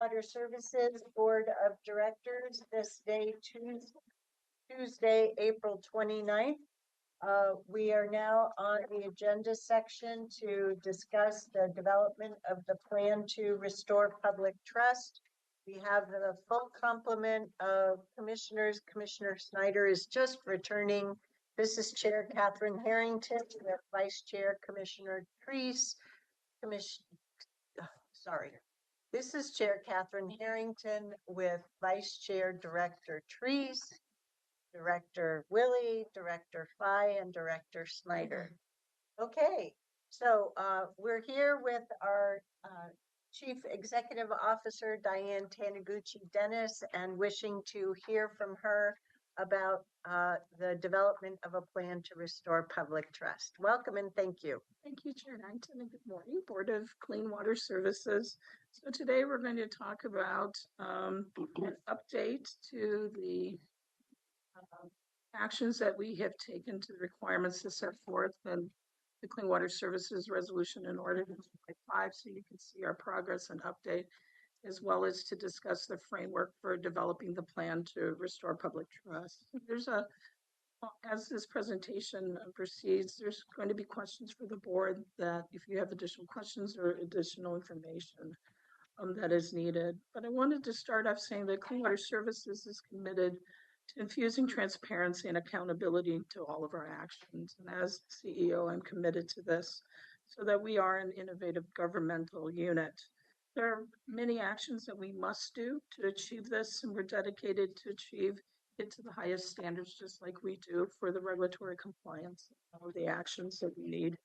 Water Services Board of Directors this day, Tuesday, April 29th. We are now on the agenda section to discuss the development of the plan to restore public trust. We have the full complement of commissioners. Commissioner Snyder is just returning. This is Chair Catherine Harrington with Vice Chair Commissioner Treese. This is Chair Catherine Harrington with Vice Chair Director Treese, Director Willie, Director Fye, and Director Snyder. Okay, so we're here with our Chief Executive Officer, Diane Taniguchi-Dennis, and wishing to hear from her about the development of a plan to restore public trust. Welcome and thank you. Thank you, Chair Harrington, and good morning, Board of Clean Water Services. So today we're going to talk about an update to the actions that we have taken to the requirements to set forth in the Clean Water Services Resolution in Ordinance 5, so you can see our progress and update, as well as to discuss the framework for developing the plan to restore public trust. As this presentation proceeds, there's going to be questions for the board that if you have additional questions or additional information that is needed. But I wanted to start off saying that Clean Water Services is committed to infusing transparency and accountability to all of our actions. And as CEO, I'm committed to this so that we are an innovative governmental unit. There are many actions that we must do to achieve this, and we're dedicated to achieve it to the highest standards, just like we do for the regulatory compliance and all of the actions that we need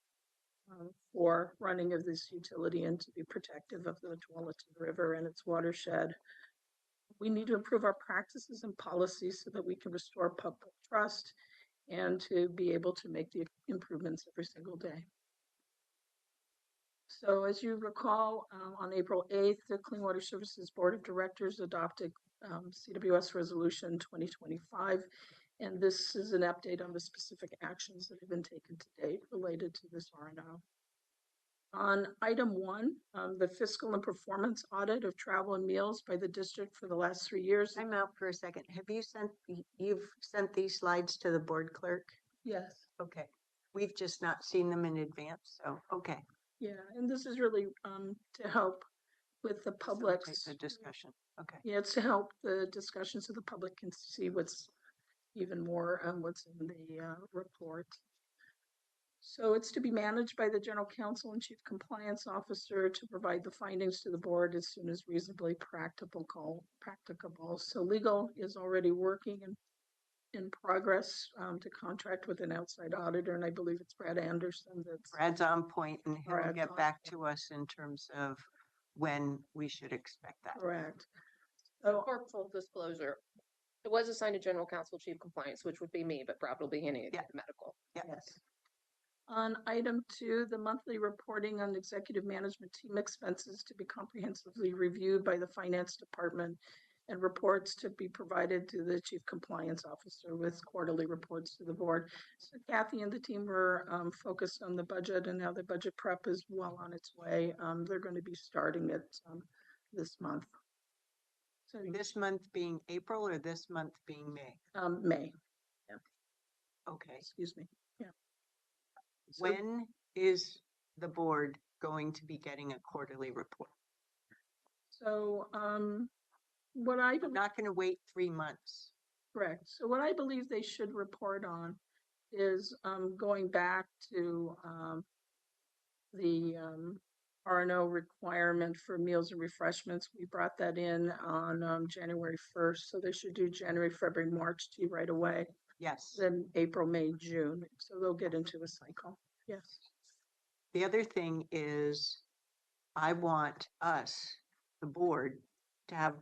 for running of this utility and to be protective of the Tualatin River and its watershed. We need to improve our practices and policies so that we can restore public trust and to be able to make the improvements every single day. So as you recall, on April 8th, the Clean Water Services Board of Directors adopted CWS Resolution 2025, and this is an update on the specific actions that have been taken to date related to this R&O. On item 1, the fiscal and performance audit of travel and meals by the district for the last 3 years. I'm out for a second. Have you've sent these slides to the board clerk? Yes. Okay. We've just not seen them in advance, so okay. Yeah, and this is really to help with the public's the discussion. Okay. Yeah, it's to help the discussion so the public can see what's even more what's in the report. So it's to be managed by the General Counsel and Chief Compliance Officer to provide the findings to the board as soon as reasonably practicable. So legal is already working in progress to contract with an outside auditor, and I believe it's Brad Anderson. Brad's on point, and he'll get back to us in terms of when we should expect that. Correct. So for full disclosure, it was assigned to General Counsel Chief Compliance, which would be me, but probably any of the medical. Yes. On item 2, the monthly reporting on executive management team expenses to be comprehensively reviewed by the finance department and reports to be provided to the chief compliance officer with quarterly reports to the board. So Kathy and the team were focused on the budget, and now the budget prep is well on its way. They're going to be starting it this month. So this month being April or this month being May? May. Yeah. Okay. Excuse me. Yeah. So, when is the board going to be getting a quarterly report? So I'm not going to wait 3 months. Correct. So what I believe they should report on is going back to the R&O requirement for meals and refreshments. We brought that in on January 1st, so they should do January, February, March to right away. Yes. Then April, May, June. So they'll get into a cycle. Yes. The other thing is I want us, the board, to have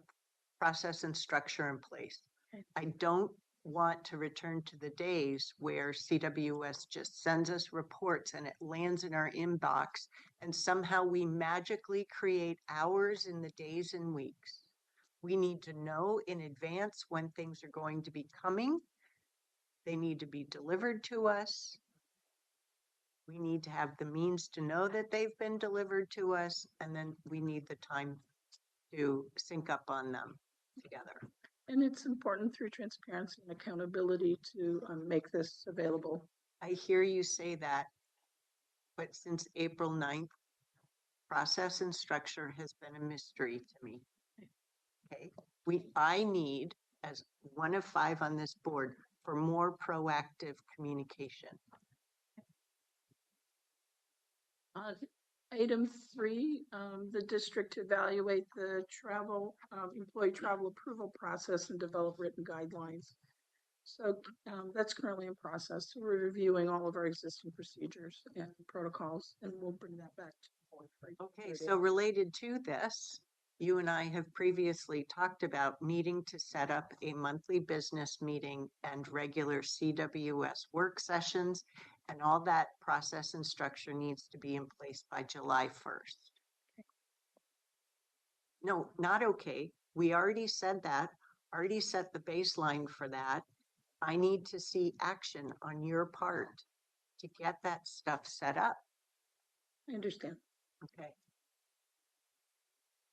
process and structure in place. Okay. I don't want to return to the days where CWS just sends us reports and it lands in our inbox and somehow we magically create hours in the days and weeks. We need to know in advance when things are going to be coming. They need to be delivered to us. We need to have the means to know that they've been delivered to us, and then we need the time to sync up on them together. And it's important through transparency and accountability to make this available. I hear you say that, but since April 9th, process and structure has been a mystery to me. Okay, I need, as one of 5 on this board, for more proactive communication. Item 3, the district to evaluate the employee travel approval process and develop written guidelines. So that's currently in process. So we're reviewing all of our existing procedures and protocols, and we'll bring that back to the board. Okay, so related to this, you and I have previously talked about needing to set up a monthly business meeting and regular CWS work sessions, and all that process and structure needs to be in place by July 1st. No, not okay. We already said that, already set the baseline for that. I need to see action on your part to get that stuff set up. I understand. Okay.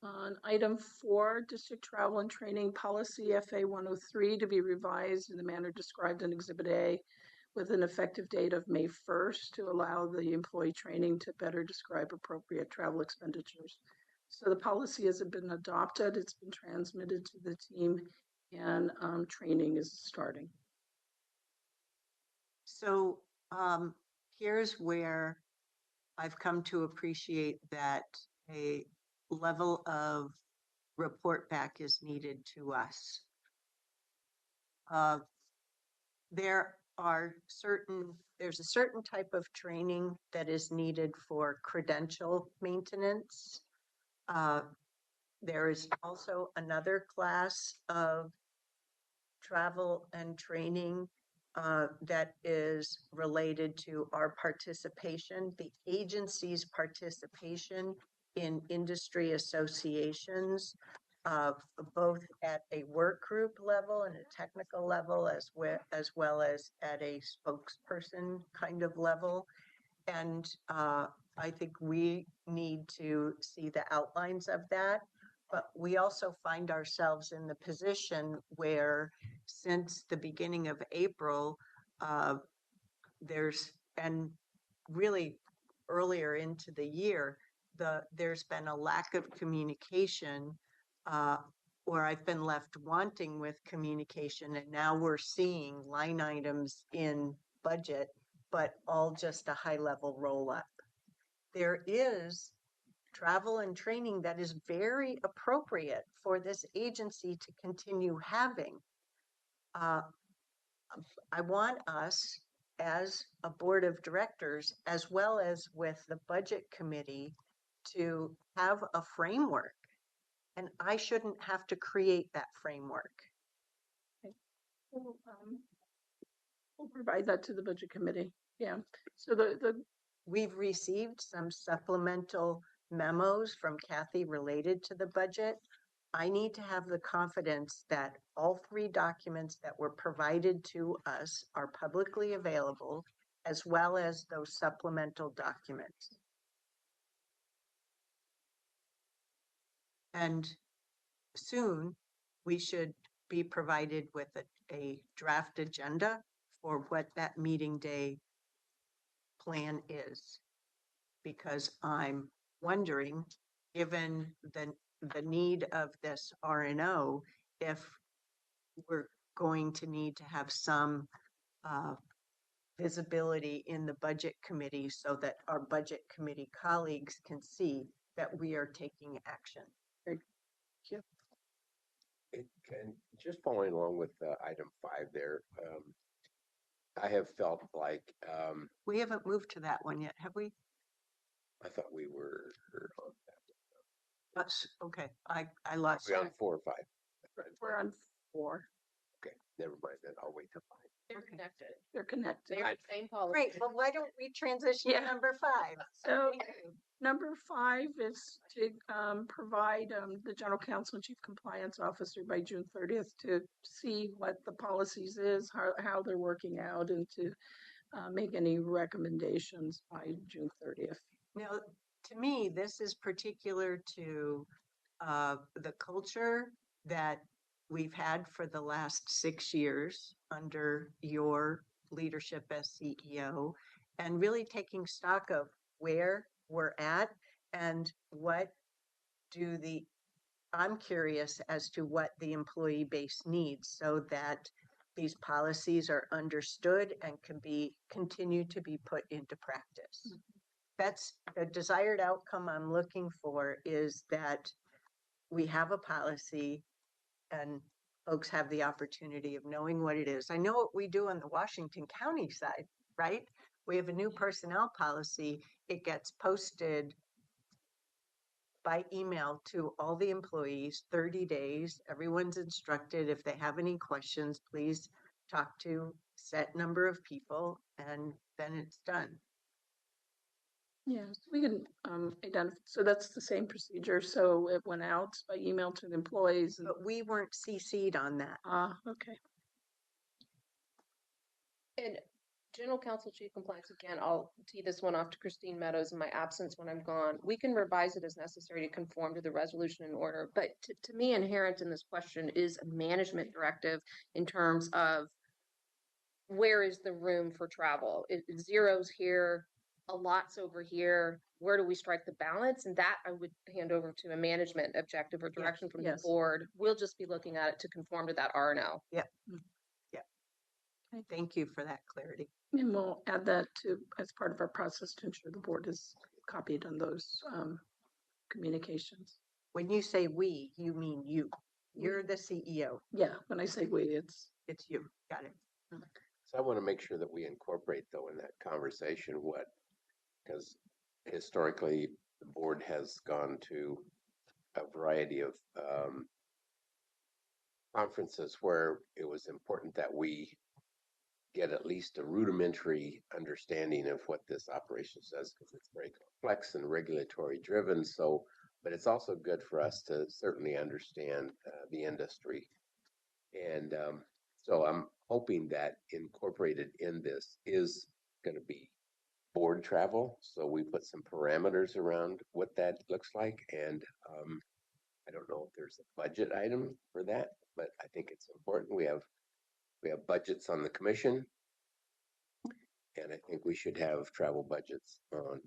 On item 4, district travel and training policy FA 103 to be revised in the manner described in Exhibit A with an effective date of May 1st to allow the employee training to better describe appropriate travel expenditures. So the policy hasn't been adopted, it's been transmitted to the team, and training is starting. So here's where I've come to appreciate that a level of report back is needed to us. There's a certain type of training that is needed for credential maintenance. There is also another class of travel and training that is related to our participation, the agency's participation in industry associations, both at a work group level and a technical level, as well as at a spokesperson kind of level. And I think we need to see the outlines of that. But we also find ourselves in the position where, since the beginning of April, there's been really earlier into the year, there's been a lack of communication, or I've been left wanting with communication, and now we're seeing line items in budget, but all just a high level roll up. There is travel and training that is very appropriate for this agency to continue having. I want us as a board of directors, as well as with the budget committee, to have a framework. And I shouldn't have to create that framework. We'll provide that to the budget committee. Yeah. So we've received some supplemental memos from Kathy related to the budget. I need to have the confidence that all 3 documents that were provided to us are publicly available, as well as those supplemental documents. And soon we should be provided with a draft agenda for what that meeting day plan is, because I'm wondering, given the need of this R&O, if we're going to need to have some visibility in the budget committee so that our budget committee colleagues can see that we are taking action. And just following along with item 5 there, I have felt like we haven't moved to that one yet, have we? I thought we were on that. Okay, I lost. Are we on 4 or 5? we're on 4. Okay, never mind then. I'll wait till 5. They're Okay. connected. They're connected. They're the same policy. Great, well, why don't we transition Yeah. to number 5? So number 5 is to provide the general counsel and chief compliance officer by June 30th to see what the policies is, how they're working out, and to make any recommendations by June 30th. Now, to me, this is particular to the culture that we've had for the last 6 years under your leadership as CEO, and really taking stock of where we're at and what do the, I'm curious as to what the employee base needs so that these policies are understood and can be continue to be put into practice. That's the desired outcome I'm looking for, is that we have a policy and folks have the opportunity of knowing what it is. I know what we do on the Washington County side, right? We have a new personnel policy. It gets posted by email to all the employees, 30 days. Everyone's instructed, if they have any questions, please talk to set number of people, and then it's done. Yes, we can identify. So that's the same procedure. So it went out by email to the employees. And, But we weren't CC'd on that. okay. And General Counsel Chief Compliance, again, I'll tee this one off to Christine Meadows in my absence when I'm gone. We can revise it as necessary to conform to the resolution in order, but to me, inherent in this question is a management directive in terms of where is the room for travel? Zero's here, a lot's over here. Where do we strike the balance? And that I would hand over to a management objective or direction from the yes. board. We'll just be looking at it to conform to that R&L. Thank you for that clarity. And we'll add that to as part of our process to ensure the board is copied on those communications. When you say we, you mean you. You're the CEO. Yeah, when I say we, it's You. Got it. So I want to make sure that we incorporate though in that conversation because historically the board has gone to a variety of conferences where it was important that we get at least a rudimentary understanding of what this operation says, because it's very complex and regulatory driven. So, but it's also good for us to certainly understand the industry. And so I'm hoping that incorporated in this is going to be board travel. So we put some parameters around what that looks like. And I don't know if there's a budget item for that, but I think it's important. We have budgets on the commission, and I think we should have travel budgets on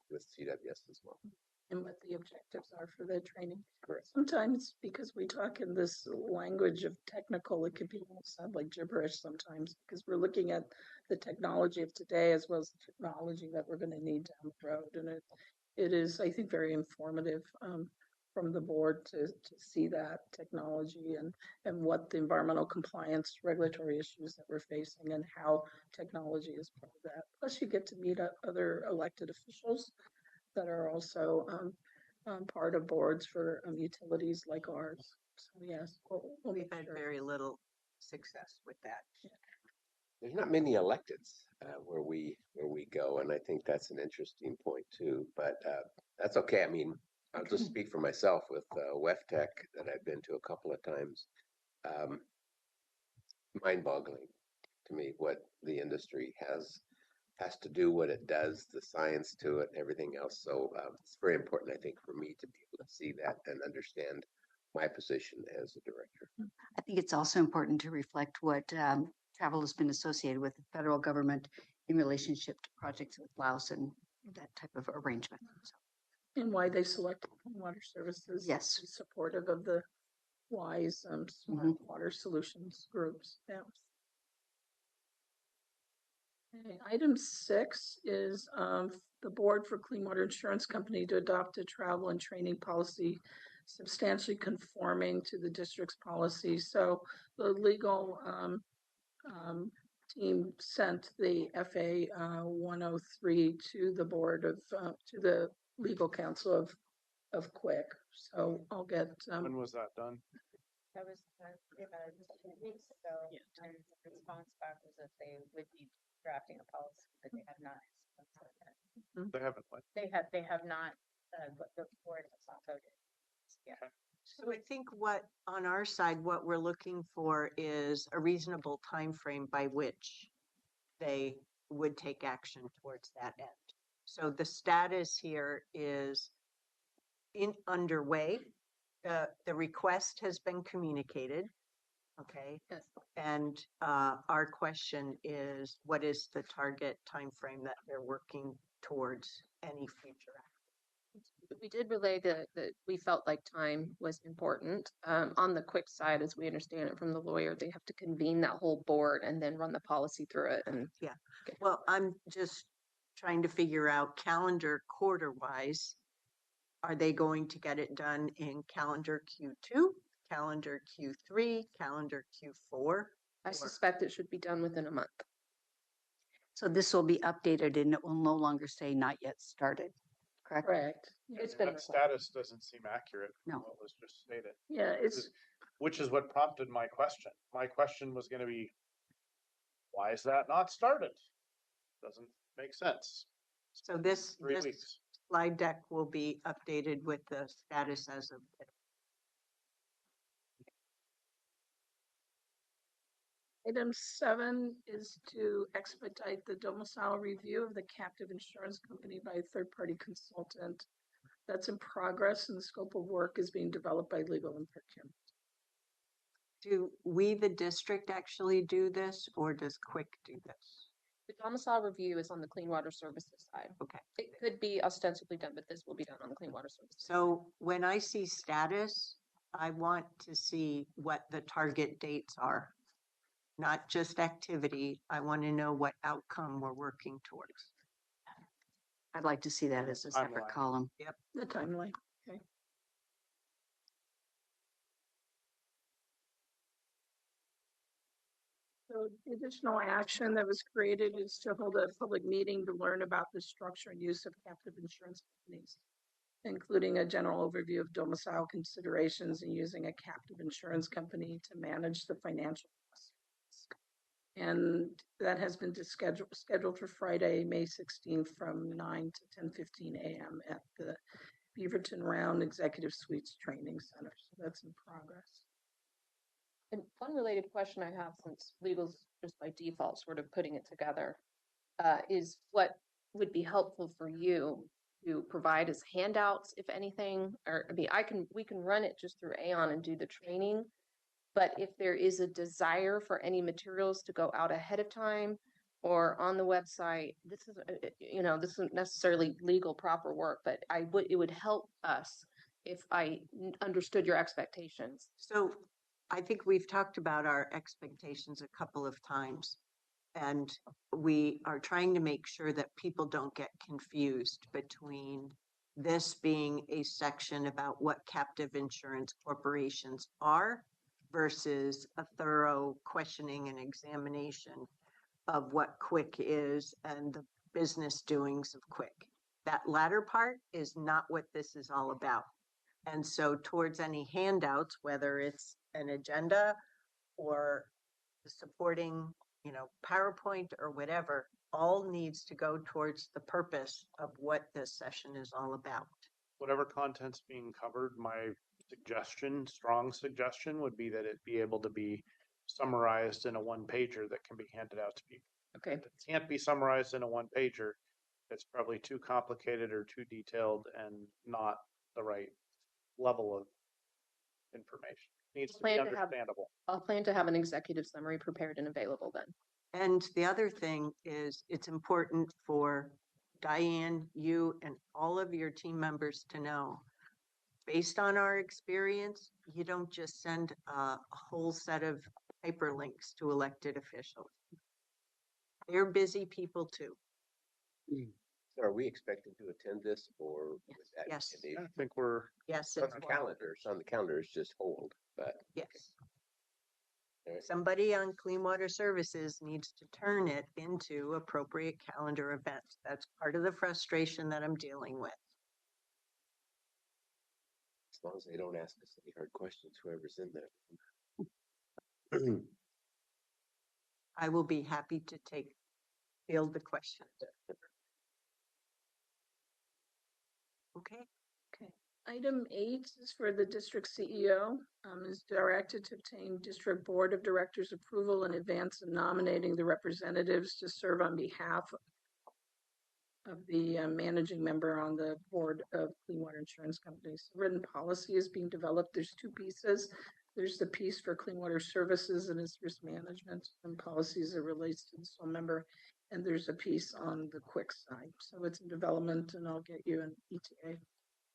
with CWS as well. and what the objectives are for the training. Correct. Sometimes because we talk in this language of technical, it could be almost sound like gibberish sometimes because we're looking at the technology of today as well as the technology that we're going to need down the road. And it is, I think, very informative from the board to see that technology and what the environmental compliance regulatory issues that we're facing and how technology is part of that. Plus you get to meet other elected officials that are also part of boards for utilities like ours. So yes, we'll We've make had sure. very little success with that. There's not many electeds where we go, and I think that's an interesting point too. But that's okay. I mean, I'll just speak for myself with WEFTEC that I've been to a couple of times. Mind-boggling to me what the industry has to do, what it does, the science to it, and everything else. So it's very important, I think, for me to be able to see that and understand my position as a director. I think it's also important to reflect what travel has been associated with the federal government in relationship to projects with Laos and that type of arrangement. So, And why they selected Clean Water Services. Yes. Be supportive of the WISE smart water solutions groups. Yeah. Okay, item 6 is the board for Clean Water Insurance Company to adopt a travel and training policy substantially conforming to the district's policy. So the legal team sent the FA 103 to the board of to the legal counsel of Quick. So I'll get When was that done? That was 2 weeks ago, and the response back was that they would be drafting a policy, but they have not. They haven't. Like, They have not, the board has not voted. Yeah. So I think what on our side, what we're looking for is a reasonable time frame by which they would take action towards that end. So the status here is underway. the request has been communicated. Okay. Yes. And our question is, what is the target timeframe that they're working towards any future act? We did relay that we felt like time was important. On the quick side, as we understand it from the lawyer, they have to convene that whole board and then run the policy through it. And Well, I'm just trying to figure out calendar quarter wise. Are they going to get it done in calendar Q2, calendar Q3, calendar Q4? I suspect it should be done within a month. So this will be updated and it will no longer say not yet started, correct? Correct. It's been. That status doesn't seem accurate. No. From what was just stated, Yeah, it's, which is what prompted my question. My question was going to be, why is that not started? Doesn't make sense. So this 3 this weeks. slide deck will be updated with the status as of today. item 7 is to expedite the domicile review of the captive insurance company by a third-party consultant. That's in progress and the scope of work is being developed by legal and procurement. Do we, the district, actually do this, or does Quick do this? The domicile review is on the Clean Water Services side. Okay. It could be ostensibly done, but this will be done on the Clean Water Services. So when I see status, I want to see what the target dates are, not just activity. I want to know what outcome we're working towards. I'd like to see that as a separate Timeline. column. The timeline, okay. So the additional action that was created is to hold a public meeting to learn about the structure and use of captive insurance companies, including a general overview of domicile considerations and using a captive insurance company to manage the financial costs. And that has been scheduled for Friday, May 16th from 9 to 10:15 a.m. at the Beaverton Round Executive Suites Training Center. So that's in progress. And one related question I have, since legal's just by default sort of putting it together, is what would be helpful for you to provide as handouts, if anything? Or I mean, we can run it just through Aon and do the training, but if there is a desire for any materials to go out ahead of time or on the website, this is this isn't necessarily legal proper work, but it would help us if I understood your expectations. So I think we've talked about our expectations a couple of times, and we are trying to make sure that people don't get confused between this being a section about what captive insurance corporations are versus a thorough questioning and examination of what Quick is and the business doings of Quick. That latter part is not what this is all about. And so towards any handouts, whether it's an agenda or supporting, PowerPoint or whatever, all needs to go towards the purpose of what this session is all about. Whatever content's being covered, my suggestion, strong suggestion, would be that it be able to be summarized in a one-pager that can be handed out to people. Okay. If it can't be summarized in a one-pager, it's probably too complicated or too detailed and not the right level of information. Needs to be Plan to have- understandable. I'll plan to have an executive summary prepared and available then. And the other thing is it's important for Diane, you and all of your team members to know, based on our experience, you don't just send a whole set of hyperlinks to elected officials. They're busy people too. So are we expected to attend this or with that? Yes. Dave? I think we're Yes, On it's the one. calendars, just hold, but. Yes. All right. Somebody on Clean Water Services needs to turn it into appropriate calendar events. That's part of the frustration that I'm dealing with. As long as they don't ask us any hard questions, whoever's in there. I will be happy to field the questions. Okay. Item 8 is for the district CEO, is directed to obtain district board of directors approval in advance of nominating the representatives to serve on behalf of the managing member on the board of Clean Water Insurance Companies. Written policy is being developed. There's two pieces. There's the piece for clean water services and its risk management and policies that relates to the sole member. And there's a piece on the quick side. So it's in development and I'll get you an ETA.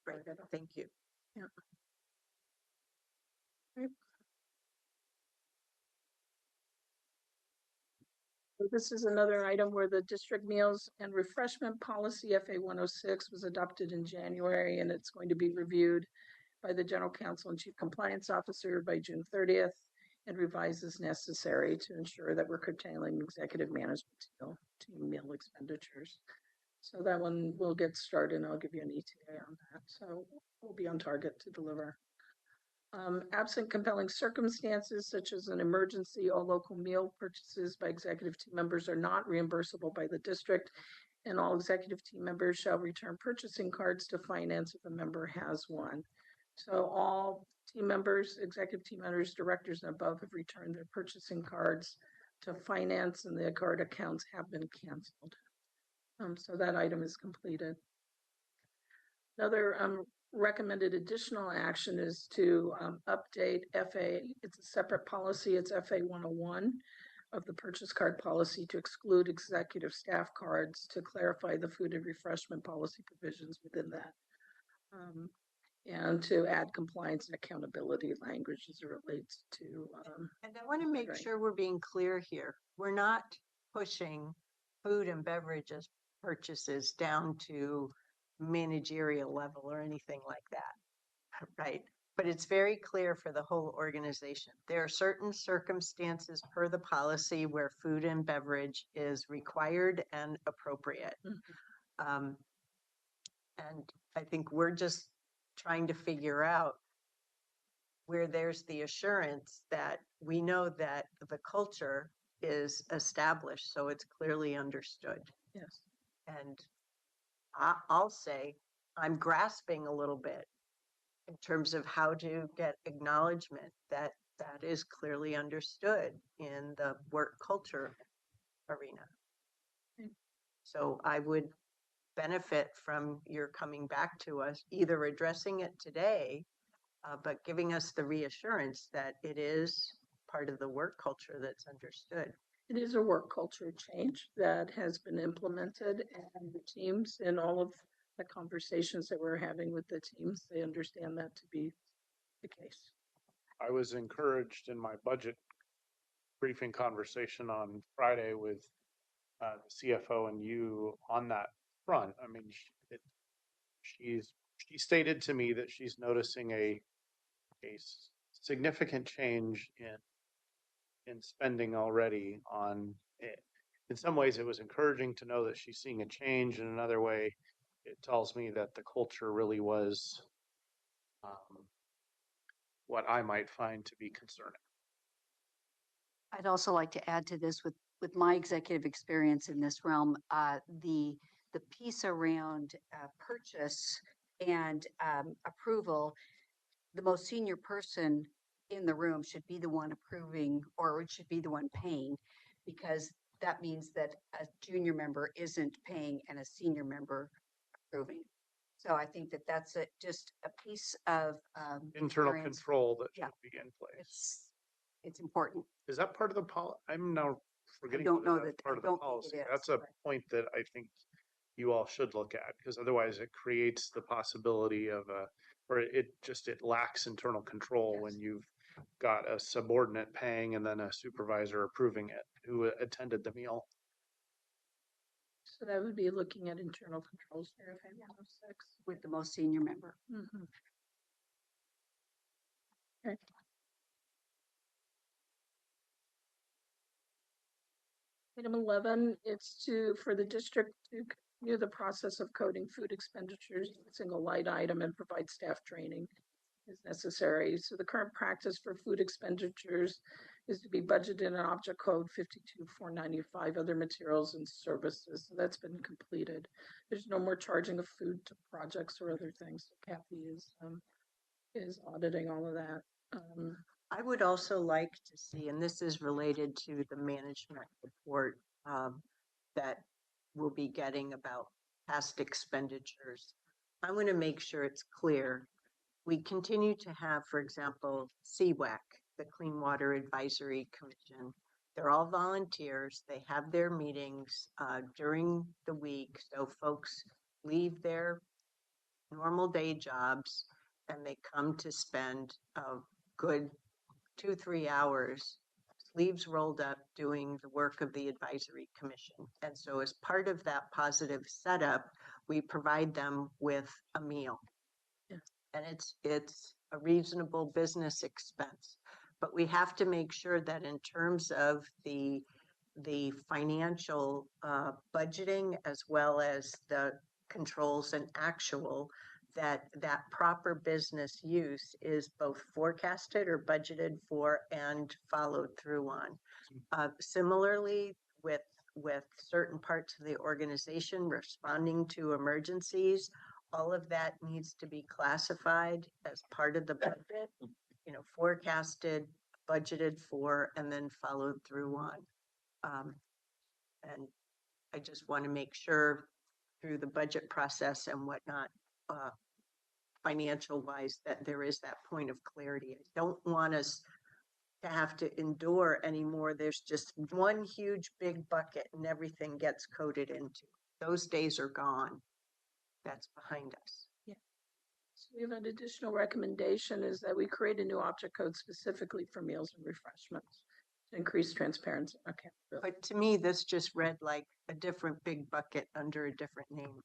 Great, thank you. Yeah. Right. So this is another item where the district meals and refreshment policy FA 106 was adopted in January, and it's going to be reviewed by the general counsel and chief compliance officer by June 30th and revised as necessary to ensure that we're curtailing executive management team meal expenditures. So that one will get started and I'll give you an ETA on that. So we'll be on target to deliver. Absent compelling circumstances such as an emergency, all local meal purchases by executive team members are not reimbursable by the district, and all executive team members shall return purchasing cards to finance if a member has one. So all team members, executive team members, directors and above have returned their purchasing cards to finance and the card accounts have been canceled. So that item is completed. Another recommended additional action is to update FA, it's a separate policy, it's FA 101 of the purchase card policy to exclude executive staff cards to clarify the food and refreshment policy provisions within that. And to add compliance and accountability language as it relates to. And I want to make sure we're being clear here. We're not pushing food and beverages purchases down to managerial level or anything like that, right? But it's very clear for the whole organization. There are certain circumstances per the policy where food and beverage is required and appropriate. And I think we're just trying to figure out where there's the assurance that we know that the culture is established, so it's clearly understood. Yes. And I'll say I'm grasping a little bit in terms of how to get acknowledgement that that is clearly understood in the work culture arena. So I would benefit from your coming back to us, either addressing it today, but giving us the reassurance that it is part of the work culture that's understood. It is a work culture change that has been implemented, and the teams in all of the conversations that we're having with the teams, they understand that to be the case. I was encouraged in my budget briefing conversation on Friday with the CFO and you on that front. I mean, she stated to me that she's noticing a significant change in spending already on it. In some ways, it was encouraging to know that she's seeing a change. In another way, it tells me that the culture really was what I might find to be concerning. I'd also like to add to this with my executive experience in this realm, the piece around purchase and approval, the most senior person in the room should be the one approving or it should be the one paying, because that means that a junior member isn't paying and a senior member approving. So I think that that's just a piece of Internal experience. control that Yeah. should be in place. It's important. Is that part of the policy? I'm now forgetting. don't know whether that's that- part I of the don't think it policy. is, That's a but- point that I think you all should look at, because otherwise it creates the possibility of it lacks internal control when you've got a subordinate paying and then a supervisor approving it who attended the meal. So that would be looking at internal controls there, if I'm 106. With the most senior member. Mm-hmm. Okay. Item 11, it's for the district to continue the process of coding food expenditures, a single light item, and provide staff training as necessary. So the current practice for food expenditures is to be budgeted in object code 52495, other materials and services. So that's been completed. There's no more charging of food to projects or other things. So Kathy is auditing all of that. I would also like to see, and this is related to the management report that we'll be getting about past expenditures. I want to make sure it's clear. We continue to have, for example, CWAC, the Clean Water Advisory Commission. They're all volunteers. They have their meetings during the week. So folks leave their normal day jobs and they come to spend a good 2-3 hours, sleeves rolled up, doing the work of the advisory commission. And so as part of that positive setup, we provide them with a meal. Yeah. And it's a reasonable business expense. But we have to make sure that in terms of the financial budgeting as well as the controls and actual, that proper business use is both forecasted or budgeted for and followed through on. Similarly, with certain parts of the organization responding to emergencies, all of that needs to be classified as part of the budget, forecasted, budgeted for, and then followed through on. And I just want to make sure through the budget process and whatnot, financial wise, that there is that point of clarity. I don't want us to have to endure anymore. There's just one huge big bucket and everything gets coded into. Those days are gone. That's behind us. So we have an additional recommendation is that we create a new object code specifically for meals and refreshments to increase transparency. Okay. But to me, this just read like a different big bucket under a different name.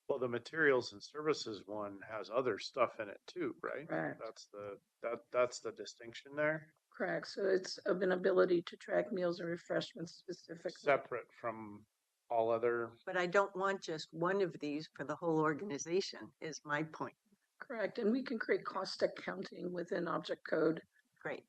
Well, the materials and services one has other stuff in it too, right? Correct. That's the distinction there, Correct. So it's of an ability to track meals and refreshments specifically. separate from all other. But I don't want just one of these for the whole organization, is my point. Correct. And we can create cost accounting within object code, Great.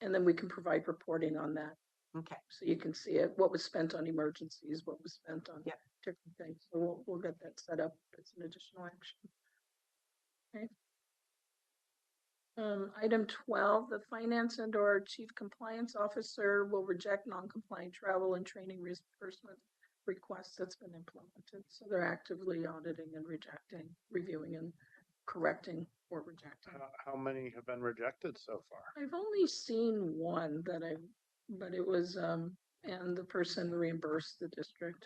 and then we can provide reporting on that. Okay. So you can see it, what was spent on emergencies, what was spent on Yep. different things. So we'll get that set up as an additional action. Okay. Item 12, the finance and or chief compliance officer will reject non-compliant travel and training reimbursement requests that's been implemented. So they're actively auditing and rejecting, reviewing and correcting or rejecting. How many have been rejected so far? I've only seen one but it was, and the person reimbursed the district.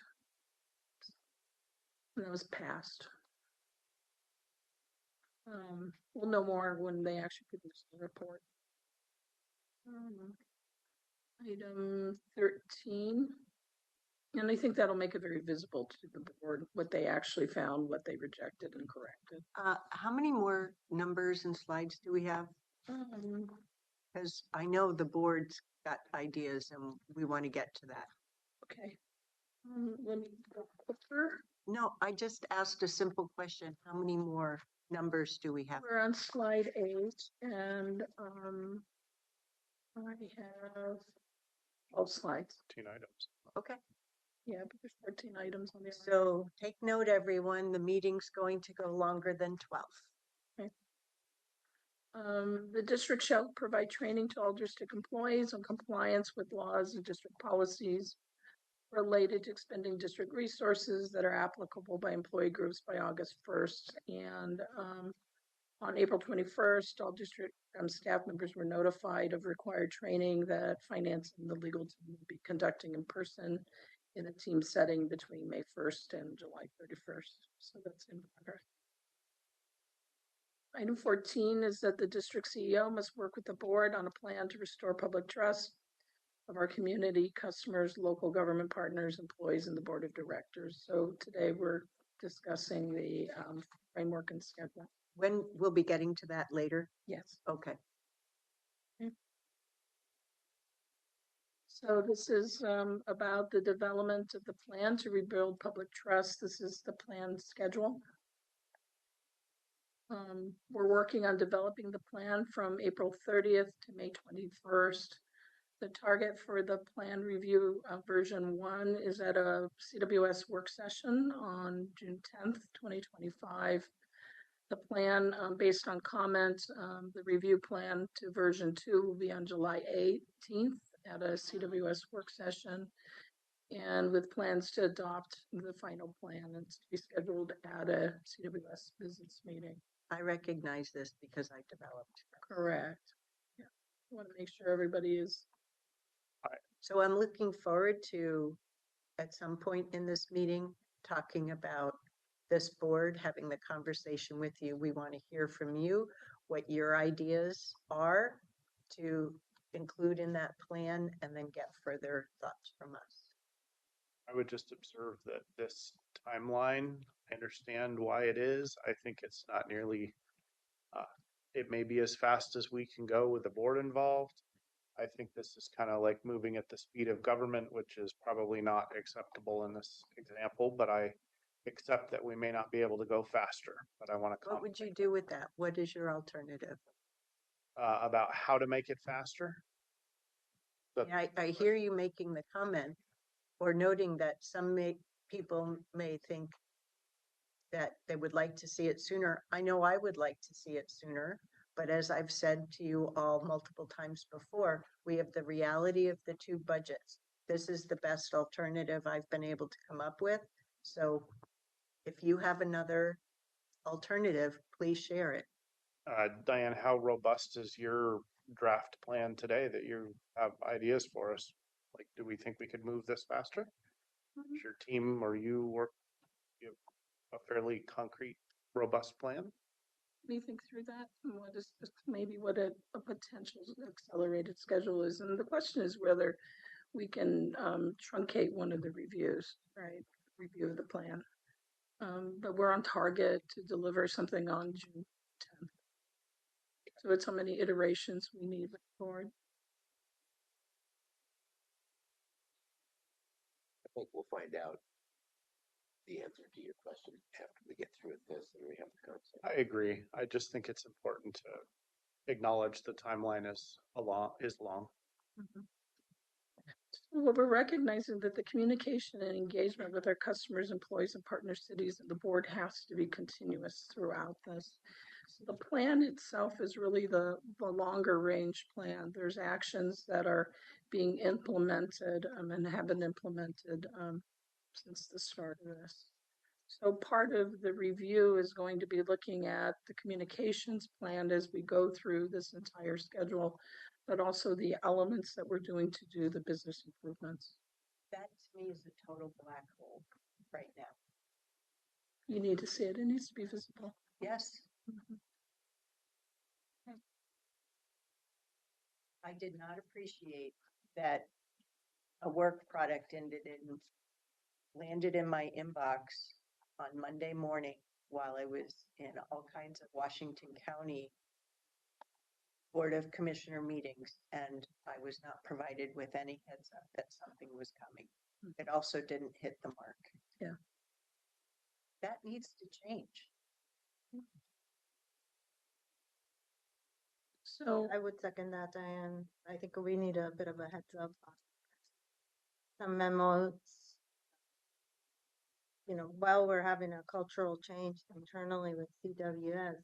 And that was passed. We'll know more when they actually produce the report. Item 13. And I think that'll make it very visible to the board, what they actually found, what they rejected and corrected. How many more numbers and slides do we have? Because I know the board's got ideas and we want to get to that. Okay. Let me go quicker. No, I just asked a simple question. How many more numbers do we have? We're on slide 8 and I have 12 slides. 15 items. Okay. Yeah, but there's 14 items on the. So take note, everyone, the meeting's going to go longer than 12. The district shall provide training to all district employees on compliance with laws and district policies related to expending district resources that are applicable by employee groups by August 1st. And on April 21st, all district staff members were notified of required training that finance and the legal team will be conducting in person in a team setting between May 1st and July 31st. So that's in progress. Item 14 is that the district CEO must work with the board on a plan to restore public trust of our community, customers, local government partners, employees, and the board of directors. So today we're discussing the framework and schedule. When we'll be getting to that later? Yes. Okay. So this is about the development of the plan to rebuild public trust. This is the plan schedule. We're working on developing the plan from April 30th to May 21st. The target for the plan review version 1 is at a CWS work session on June 10th, 2025. The plan, based on comments, the review plan to version 2 will be on July 18th at a CWS work session and with plans to adopt the final plan and to be scheduled at a CWS business meeting. I recognize this because I developed. Correct. Yeah. I want to make sure everybody is, So I'm looking forward to, at some point in this meeting, talking about this board, having the conversation with you. We want to hear from you, what your ideas are to include in that plan, and then get further thoughts from us. I would just observe that this timeline, I understand why it is. I think it's not nearly, it may be as fast as we can go with the board involved. I think this is kind of like moving at the speed of government, which is probably not acceptable in this example, but I accept that we may not be able to go faster, but I want to What would you do with that? What is your alternative? about how to make it faster. But I hear you making the comment or noting that some people may think that they would like to see it sooner. I know I would like to see it sooner, but as I've said to you all multiple times before, we have the reality of the two budgets. This is the best alternative I've been able to come up with. So if you have another alternative, please share it. Diane, how robust is your draft plan today that you have ideas for us? Like, do we think we could move this faster? Does your team or you work, you have a fairly concrete, robust plan? let me think through that and what is maybe what a potential accelerated schedule is. And the question is whether we can truncate one of the reviews, right? Review of the plan. But we're on target to deliver something on June 10th. So it's how many iterations we need with the board. I think we'll find out the answer to your question after we get through with this and we have the conversation. I agree. I just think it's important to acknowledge the timeline is long. Well, we're recognizing that the communication and engagement with our customers, employees, and partner cities and the board has to be continuous throughout this. So the plan itself is really the longer range plan. There's actions that are being implemented and have been implemented since the start of this. So part of the review is going to be looking at the communications plan as we go through this entire schedule, but also the elements that we're doing to do the business improvements. That to me is a total black hole right now. You need to see it. It needs to be visible. Yes, Mhm. I did not appreciate that a work product landed in my inbox on Monday morning while I was in all kinds of Washington County Board of Commissioner meetings, and I was not provided with any heads up that something was coming. It also didn't hit the mark. Yeah. That needs to change. So I would second that, Diane. I think we need a bit of a heads up. Some memos. You know, while we're having a cultural change internally with CWS,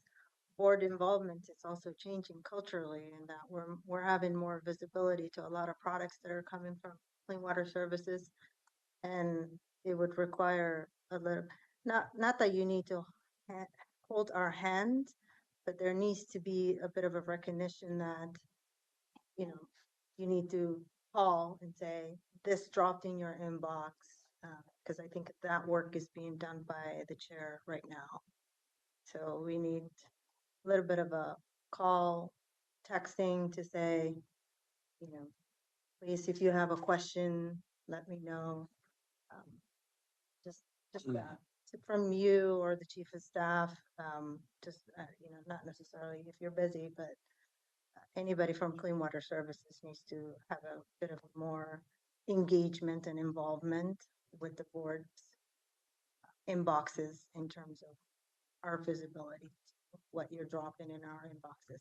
board involvement is also changing culturally in that we're having more visibility to a lot of products that are coming from clean water services. And it would require a little, not that you need to hold our hand, but there needs to be a bit of a recognition that, you know, you need to call and say, this dropped in your inbox. Because I think that work is being done by the chair right now. So we need a little bit of a call, texting to say, you know, please, if you have a question, let me know. Just that from you or the chief of staff, you know, not necessarily if you're busy, but anybody from Clean Water Services needs to have a bit of more engagement and involvement with the board's inboxes in terms of our visibility, what you're dropping in our inboxes.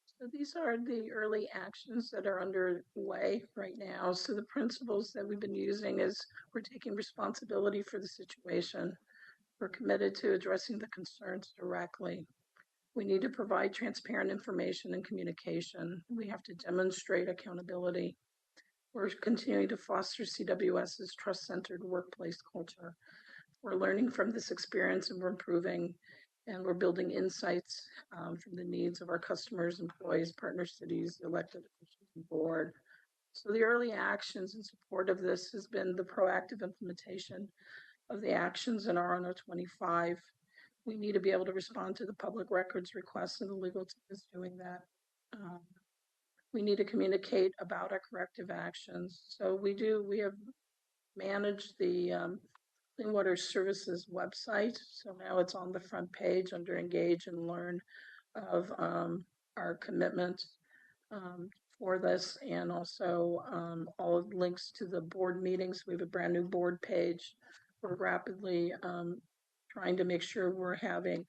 So these are the early actions that are underway right now. So the principles that we've been using is we're taking responsibility for the situation. We're committed to addressing the concerns directly. We need to provide transparent information and communication. We have to demonstrate accountability. We're continuing to foster CWS's trust-centered workplace culture. We're learning from this experience and we're improving, and we're building insights from the needs of our customers, employees, partner cities, elected officials, and board. So the early actions in support of this has been the proactive implementation of the actions in RNO 25. We need to be able to respond to the public records requests, and the legal team is doing that. We need to communicate about our corrective actions. So we have managed the Clean Water Services website. So now it's on the front page under Engage and Learn of our commitment for this, and also all of the links to the board meetings. We have a brand new board page. We're rapidly trying to make sure we're having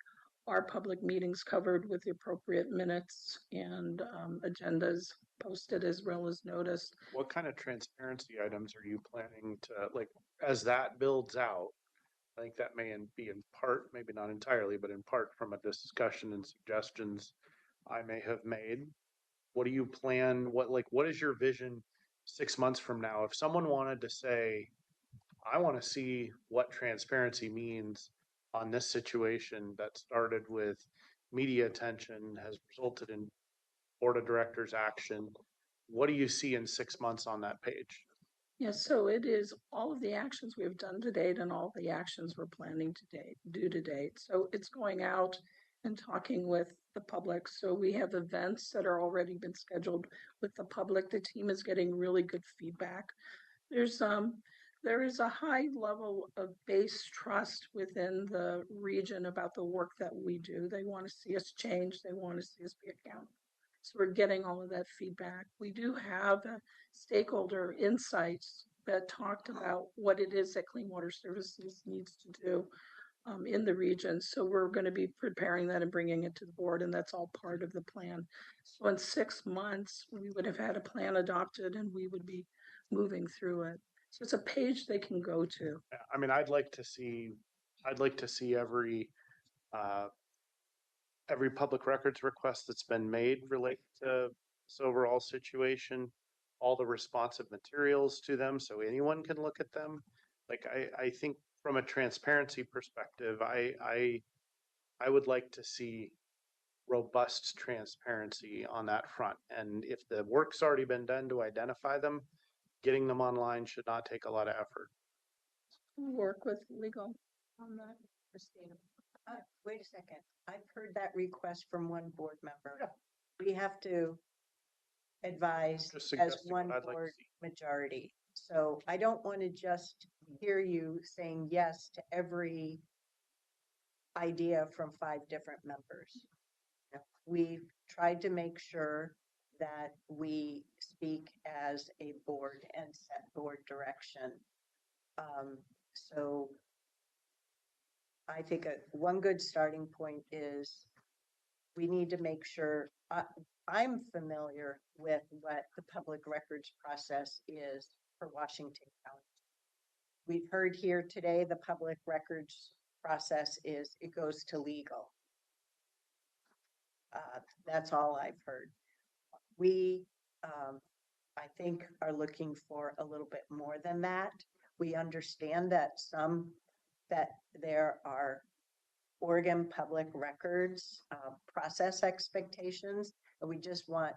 our public meetings covered with the appropriate minutes and agendas posted as well as noticed. What kind of transparency items are you planning to, like, as that builds out? I think that may be in part, maybe not entirely, but in part from a discussion and suggestions I may have made. What do you plan? What is your vision 6 months from now? If someone wanted to say, I want to see what transparency means on this situation that started with media attention, has resulted in board of directors action, what do you see in 6 months on that page? Yes, so it is all of the actions we have done to date and all the actions we're planning to do to date. So it's going out and talking with the public. So we have events that are already been scheduled with the public. The team is getting really good feedback. There is a high level of base trust within the region about the work that we do. They want to see us change. They want to see us be accountable. So we're getting all of that feedback. We do have stakeholder insights that talked about what it is that Clean Water Services needs to do in the region. So we're going to be preparing that and bringing it to the board, and that's all part of the plan. So in 6 months, we would have had a plan adopted and we would be moving through it. So it's a page they can go to. I mean, I'd like to see every public records request that's been made related to this overall situation, all the responsive materials to them so anyone can look at them. Like, I think from a transparency perspective, I would like to see robust transparency on that front. And if the work's already been done to identify them, getting them online should not take a lot of effort. Work with legal on that, Christina. Wait a second. I've heard that request from one board member. We have to advise Just as suggesting one what I'd like to board see. majority. So I don't want to just hear you saying yes to every idea from 5 different members. We've tried to make sure that we speak as a board and set board direction. So I think one good starting point is we need to make sure, I'm familiar with what the public records process is for Washington County. We've heard here today, the public records process is it goes to legal. That's all I've heard. We, I think, are looking for a little bit more than that. We understand that there are Oregon public records process expectations, and we just want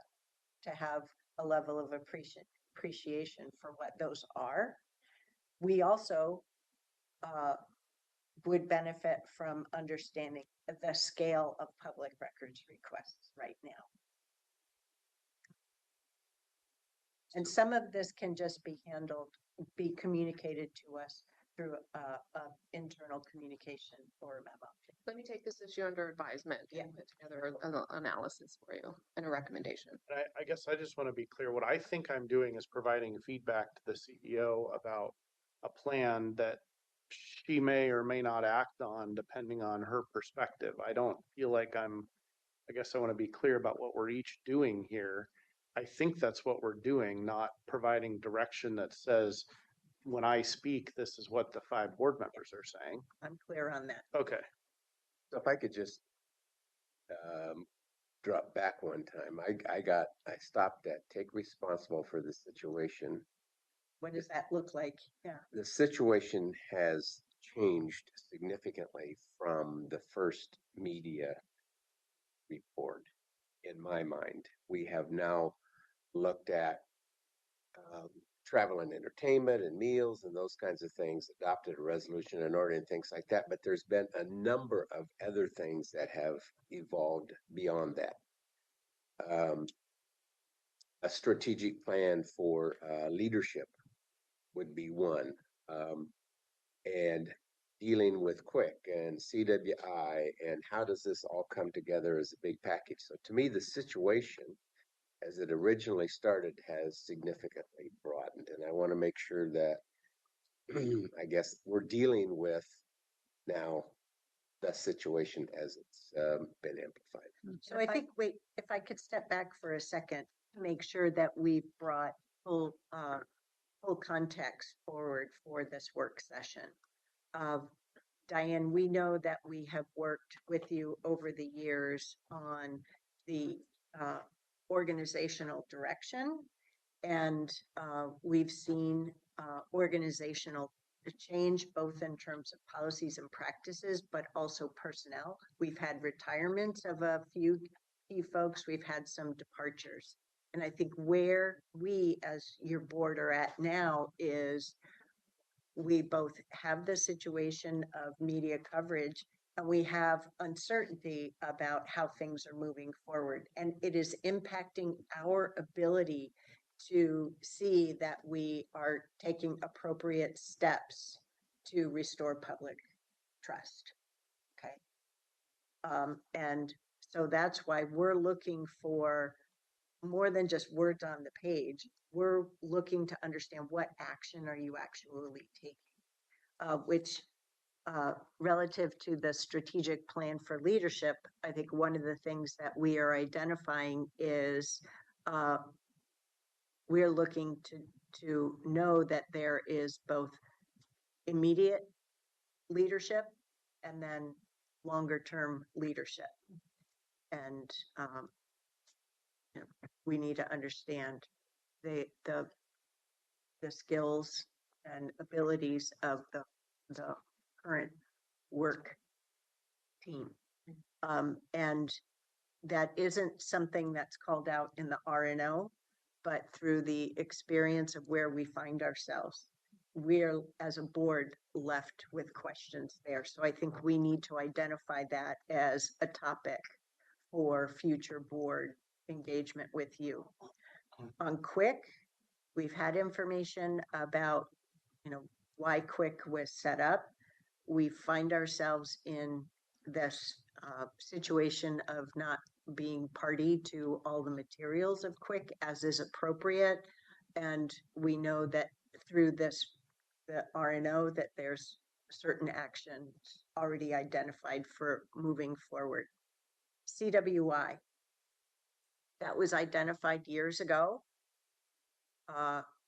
to have a level of appreciation for what those are. We also would benefit from understanding the scale of public records requests right now. And some of this can just be communicated to us through internal communication or a memo. Let me take this issue under advisement and put together an analysis for you and a recommendation. I guess I just want to be clear. What I think I'm doing is providing feedback to the CEO about a plan that she may or may not act on depending on her perspective. I don't feel like I guess I want to be clear about what we're each doing here. I think that's what we're doing, not providing direction that says, when I speak, this is what the 5 board members are saying. I'm clear on that. Okay. So if I could just drop back one time. I stopped at take responsible for the situation. What does that look like? Yeah. The situation has changed significantly from the first media report, in my mind. We have now looked at um, travel and entertainment and meals and those kinds of things, adopted a resolution and order and things like that. But there's been a number of other things that have evolved beyond that. A strategic plan for leadership would be one. And dealing with Quick and CWI and how does this all come together as a big package. So to me, the situation as it originally started has significantly broadened. And I want to make sure that I guess we're dealing with now the situation as it's been amplified. So I think, wait, if I could step back for a second to make sure that we brought full context forward for this work session. Diane, we know that we have worked with you over the years on the organizational direction, and we've seen organizational change both in terms of policies and practices, but also personnel. We've had retirements of a few key folks. We've had some departures. And I think where we as your board are at now is we both have the situation of media coverage and we have uncertainty about how things are moving forward. And it is impacting our ability to see that we are taking appropriate steps to restore public trust. Okay. And so that's why we're looking for more than just words on the page. We're looking to understand what action are you actually taking, which relative to the strategic plan for leadership, I think one of the things that we are identifying is we're looking to know that there is both immediate leadership and then longer term leadership. And you know, we need to understand the skills and abilities of the current work team. And that isn't something that's called out in the RNO, but through the experience of where we find ourselves, we're as a board left with questions there. So I think we need to identify that as a topic for future board engagement with you. On Quick, we've had information about, you know, why Quick was set up. We find ourselves in this situation of not being party to all the materials of Quick as is appropriate. And we know that through this, the RNO, that there's certain actions already identified for moving forward. CWI, that was identified years ago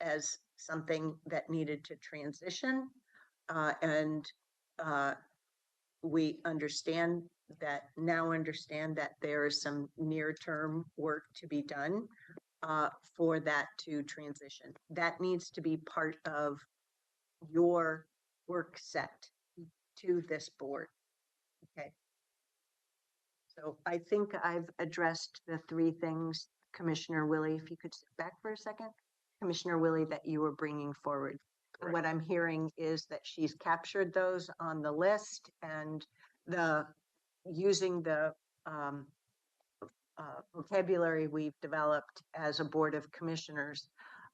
as something that needed to transition. And we understand that there is some near-term work to be done for that to transition. That needs to be part of your work set to this board. Okay. So I think I've addressed the three things, Commissioner Willie, if you could sit back for a second. Commissioner Willie, that you were bringing forward. Correct. What I'm hearing is that she's captured those on the list and using the vocabulary we've developed as a board of commissioners,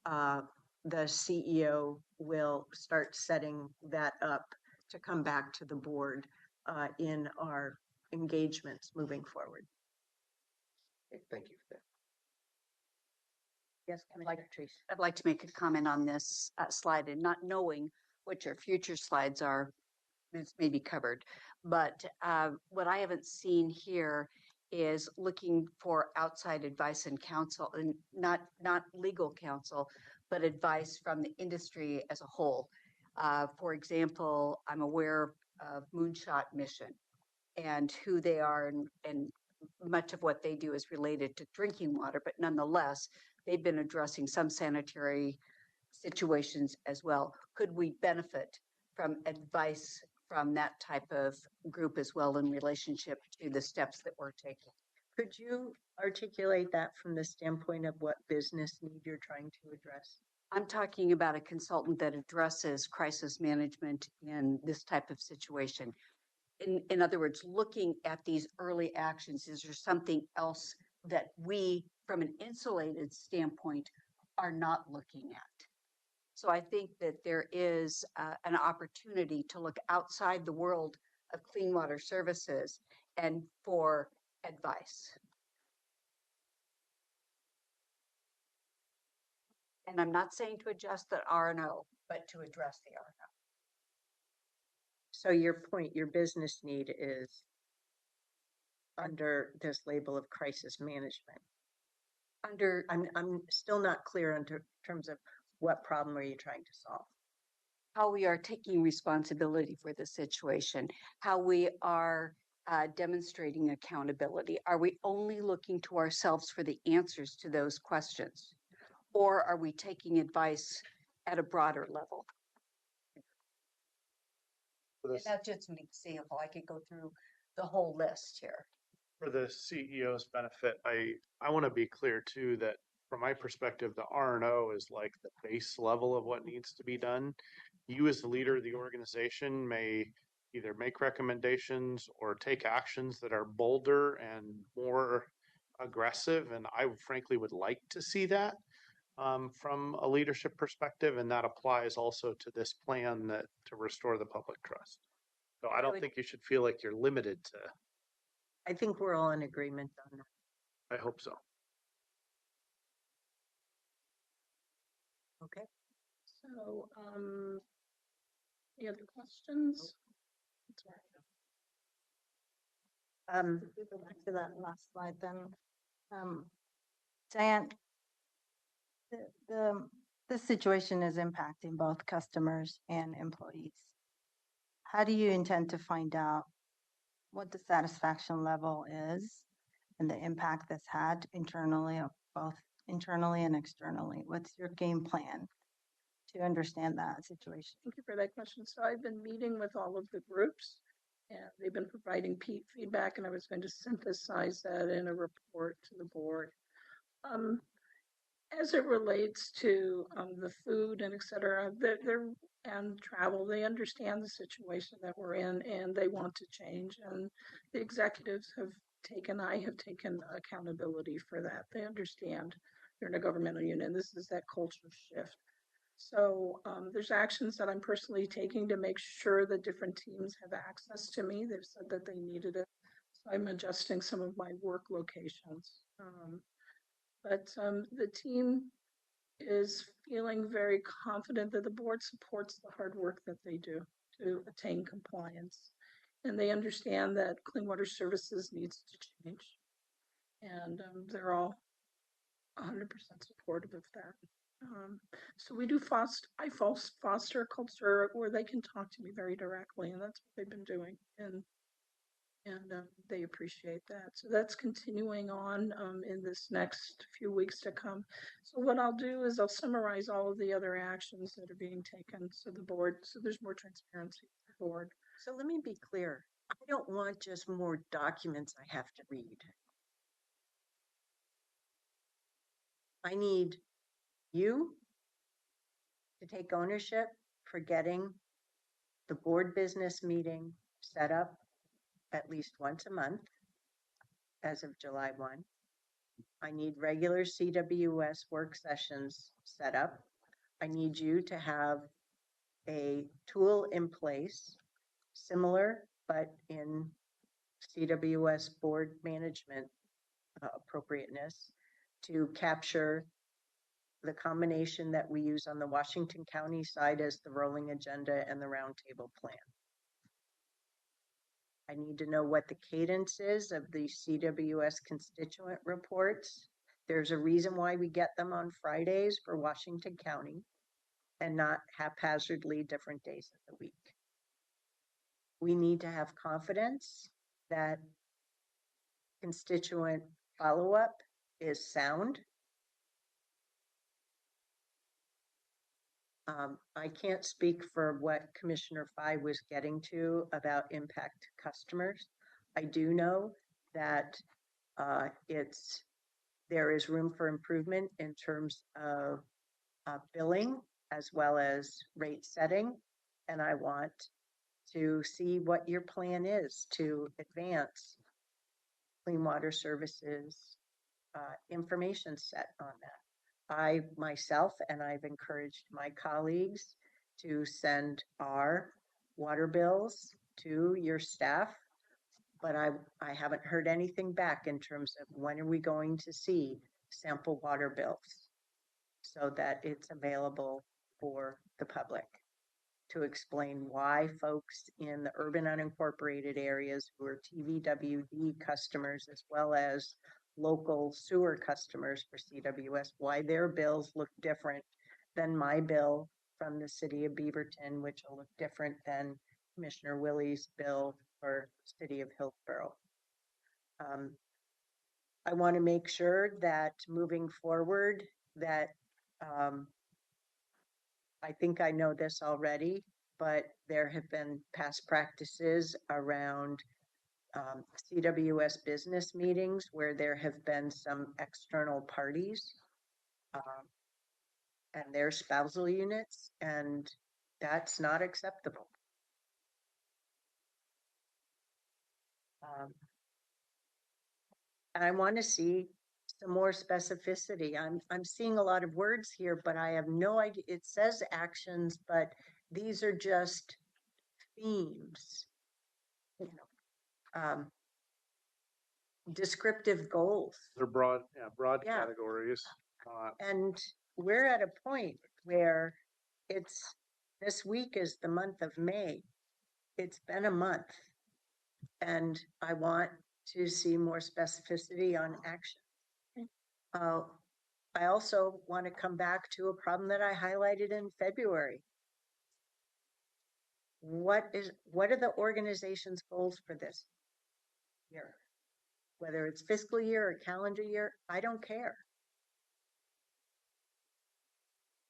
the CEO will start setting that up to come back to the board in our engagements moving forward. Okay, thank you for that. Yes, Commissioner Treese. I'd like to make a comment on this slide, and not knowing what your future slides are, this may be covered. But what I haven't seen here is looking for outside advice and counsel, and not legal counsel, but advice from the industry as a whole. For example, I'm aware of Moonshot Mission and who they are and much of what they do is related to drinking water, but nonetheless, they've been addressing some sanitary situations as well. Could we benefit from advice from that type of group as well in relationship to the steps that we're taking? Could you articulate that from the standpoint of what business need you're trying to address? I'm talking about a consultant that addresses crisis management in this type of situation. In other words, looking at these early actions, is there something else that we, from an insulated standpoint, are not looking at? So I think that there is an opportunity to look outside the world of clean water services and for advice. And I'm not saying to adjust the R&O, but to address the R&O. So your point, your business need is under this label of crisis management. I'm still not clear in terms of what problem are you trying to solve? How we are taking responsibility for the situation, how we are demonstrating accountability. Are we only looking to ourselves for the answers to those questions? Or are we taking advice at a broader level? And that's just an example. I could go through the whole list here. For the CEO's benefit, I want to be clear too that from my perspective, the R&O is like the base level of what needs to be done. You as the leader of the organization may either make recommendations or take actions that are bolder and more aggressive. And I frankly would like to see that from a leadership perspective. And that applies also to this plan that to restore the public trust. So I don't think you should feel like you're limited to. I think we're all in agreement on that. I hope so. Okay. So, any other questions? If we go back to that last slide, then, Diane, this situation is impacting both customers and employees. How do you intend to find out what the satisfaction level is and the impact that's had internally, both internally and externally? What's your game plan to understand that situation? Thank you for that question. So I've been meeting with all of the groups and they've been providing feedback, and I was going to synthesize that in a report to the board. As it relates to the food and et cetera, and travel, they understand the situation that we're in and they want to change. And the executives I have taken accountability for that. They understand they're in a governmental unit. This is that culture shift. So there's actions that I'm personally taking to make sure that different teams have access to me. They've said that they needed it. So I'm adjusting some of my work locations. But the team is feeling very confident that the board supports the hard work that they do to attain compliance. And they understand that Clean Water Services needs to change. And they're all 100% supportive of that. So we do I foster a culture where they can talk to me very directly, and that's what they've been doing. And they appreciate that. So that's continuing on in this next few weeks to come. So what I'll do is I'll summarize all of the other actions that are being taken. So there's more transparency for the board. So let me be clear. I don't want just more documents I have to read. I need you to take ownership for getting the board business meeting set up at least once a month as of July 1. I need regular CWS work sessions set up. I need you to have a tool in place, similar, but in CWS board management appropriateness, to capture the combination that we use on the Washington County side as the rolling agenda and the roundtable plan. I need to know what the cadence is of the CWS constituent reports. There's a reason why we get them on Fridays for Washington County and not haphazardly different days of the week. We need to have confidence that constituent follow-up is sound. I can't speak for what Commissioner Fye was getting to about impact customers. I do know that there is room for improvement in terms of billing as well as rate setting. And I want to see what your plan is to advance clean water services information set on that. I myself, and I've encouraged my colleagues to send our water bills to your staff, but I haven't heard anything back in terms of when are we going to see sample water bills so that it's available for the public to explain why folks in the urban unincorporated areas who are TVWD customers as well as local sewer customers for CWS, why their bills look different than my bill from the city of Beaverton, which will look different than Commissioner Willie's bill for city of Hillsborough. I want to make sure that moving forward that I think I know this already, but there have been past practices around CWS business meetings where there have been some external parties and their spousal units, and that's not acceptable. And I want to see some more specificity. I'm seeing a lot of words here, but I have no idea. It says actions, but these are just themes, you know, descriptive goals. They're broad Yeah. categories. And we're at a point where this week is the month of May. It's been a month. And I want to see more specificity on action. I also want to come back to a problem that I highlighted in February. What are the organization's goals for this year? Whether it's fiscal year or calendar year, I don't care.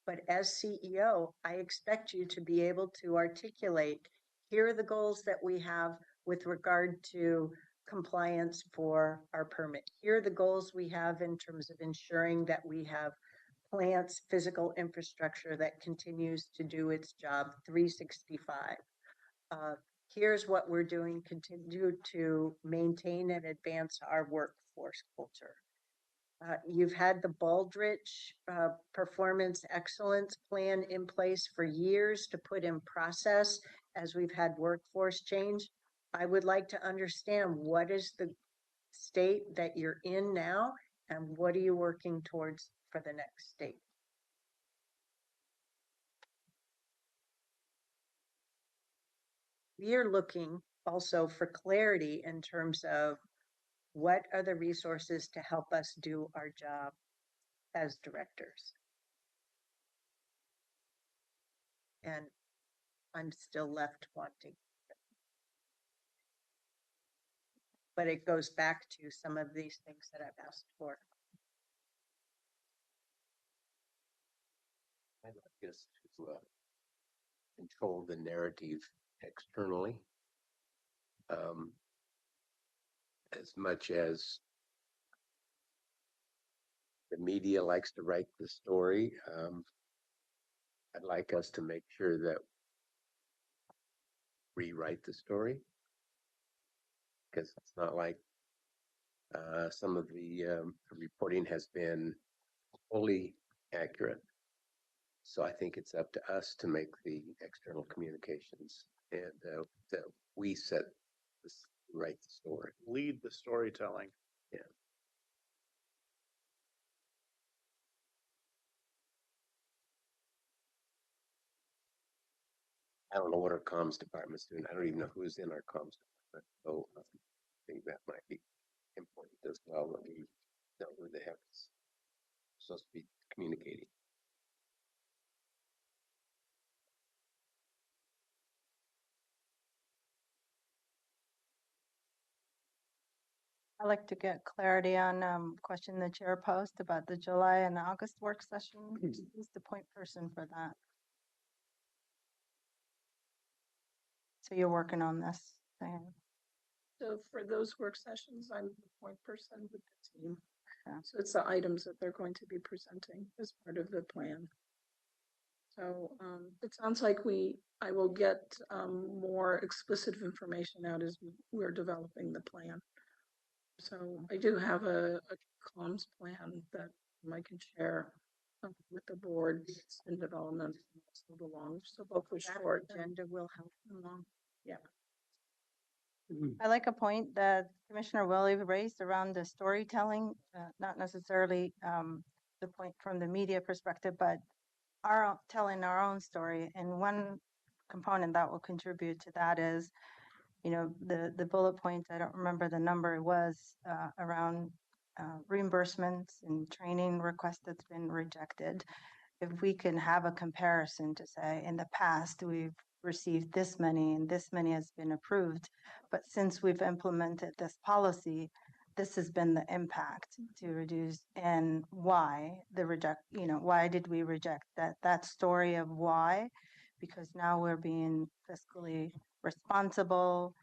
But as CEO, I expect you to be able to articulate, here are the goals that we have with regard to compliance for our permit. Here are the goals we have in terms of ensuring that we have plants, physical infrastructure that continues to do its job 365. Here's what we're doing, continue to maintain and advance our workforce culture. You've had the Baldrige Performance Excellence Plan in place for years to put in process as we've had workforce change. I would like to understand what is the state that you're in now and what are you working towards for the next state? We are looking also for clarity in terms of what are the resources to help us do our job as directors. And I'm still left wanting. But it goes back to some of these things that I've asked for. I'd like us to control the narrative externally. As much as the media likes to write the story, I'd like us to make sure that rewrite the story, because it's not like some of the reporting has been fully accurate. So I think it's up to us to make the external communications and that we write the story. Lead the storytelling. Yeah. I don't know what our comms department's doing. I don't even know who's in our comms department. So I think that might be important as well, that we know who the heck is supposed to be communicating. I'd like to get clarity on, question the chair posed about the July and August work session. Who's the point person for that? So you're working on this, Diane? So for those work sessions, I'm the point person with the team. Yeah. So it's the items that they're going to be presenting as part of the plan. So it sounds like I will get more explicit information out as we're developing the plan. So I do have a comms plan that I can share with the board. It's in development. It's a little long, so both are That short. agenda will help along. Yeah. I like a point that Commissioner Willie raised around the storytelling, not necessarily the point from the media perspective, but telling our own story. And one component that will contribute to that is, the bullet points, I don't remember the number it was, around reimbursements and training requests that's been rejected. If we can have a comparison to say, in the past, we've received this many and this many has been approved, but since we've implemented this policy, this has been the impact to reduce, and why why did we reject that story of why? Because now we're being fiscally responsible,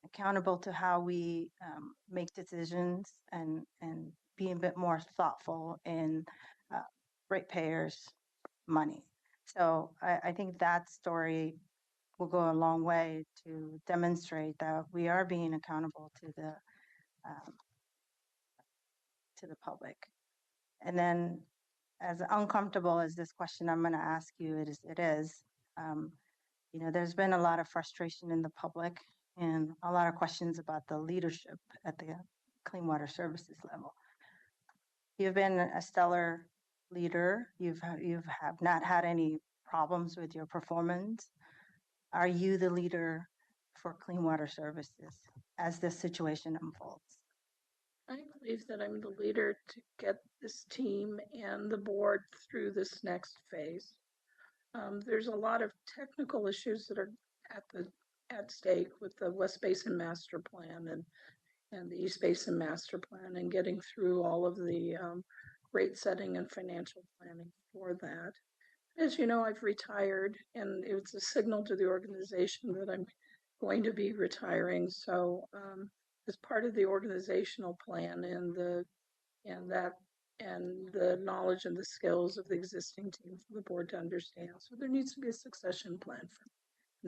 accountable to how we make decisions, and being a bit more thoughtful in ratepayers' money. So I think that story will go a long way to demonstrate that we are being accountable to the public. And then, as uncomfortable as this question I'm going to ask you it is, there's been a lot of frustration in the public and a lot of questions about the leadership at the clean water services level. You've been a stellar leader. You've have not had any problems with your performance. Are you the leader for clean water services as this situation unfolds? I believe that I'm the leader to get this team and the board through this next phase. There's a lot of technical issues that are at stake with the West Basin Master Plan and the East Basin Master Plan, and getting through all of the rate setting and financial planning for that. As you know, I've retired, and it was a signal to the organization that I'm going to be retiring. So as part of the organizational plan and the knowledge and the skills of the existing team for the board to understand. So there needs to be a succession plan for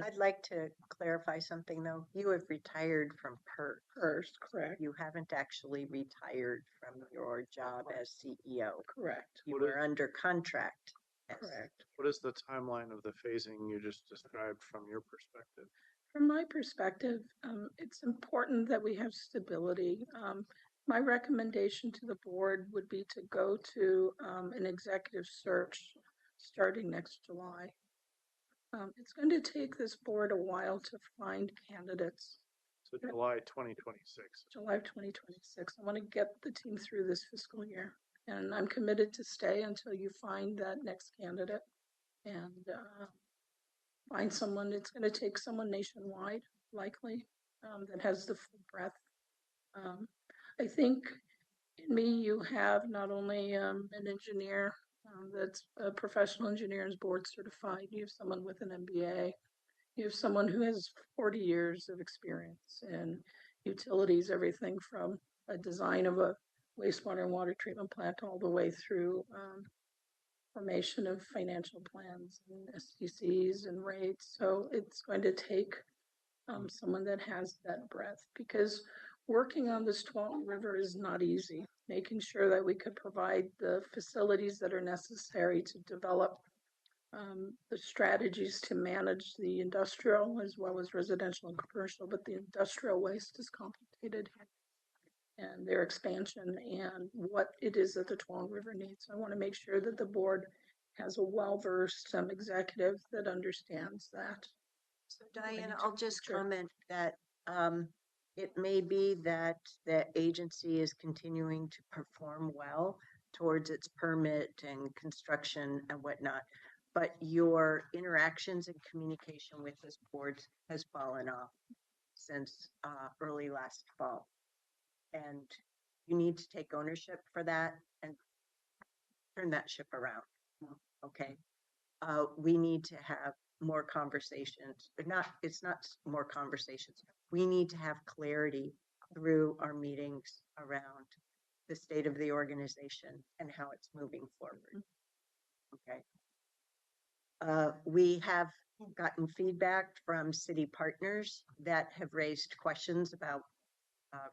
I'd like to clarify something though. You have retired from PERS. PERS, correct? You haven't actually retired from your job as CEO. Correct. You What were under contract. as- Correct. What is the timeline of the phasing you just described from your perspective? From my perspective, it's important that we have stability. My recommendation to the board would be to go to an executive search starting next July. It's going to take this board a while to find candidates. So July 2026. July of 2026. I want to get the team through this fiscal year, and I'm committed to stay until you find that next candidate and find someone. It's going to take someone nationwide, likely, that has the full breadth. I think in me, you have not only an engineer that's a professional engineer and is board certified, you have someone with an MBA, you have someone who has 40 years of experience in utilities, everything from a design of a wastewater and water treatment plant all the way through formation of financial plans and SDCs and rates. So it's going to take someone that has that breadth, because working on this Tuolumne River is not easy. Making sure that we could provide the facilities that are necessary to develop the strategies to manage the industrial as well as residential and commercial, but the industrial waste is complicated, and their expansion and what it is that the Tuolumne River needs. I want to make sure that the board has a well-versed executive that understands that. So Diane, need I'll to- just sure. comment that it may be that the agency is continuing to perform well towards its permit and construction and whatnot, but your interactions and communication with this board has fallen off since early last fall. and you need to take ownership for that and turn that ship around. Okay. We need to have more conversations, but it's not more conversations. We need to have clarity through our meetings around the state of the organization and how it's moving forward. Okay. We have gotten feedback from city partners that have raised questions about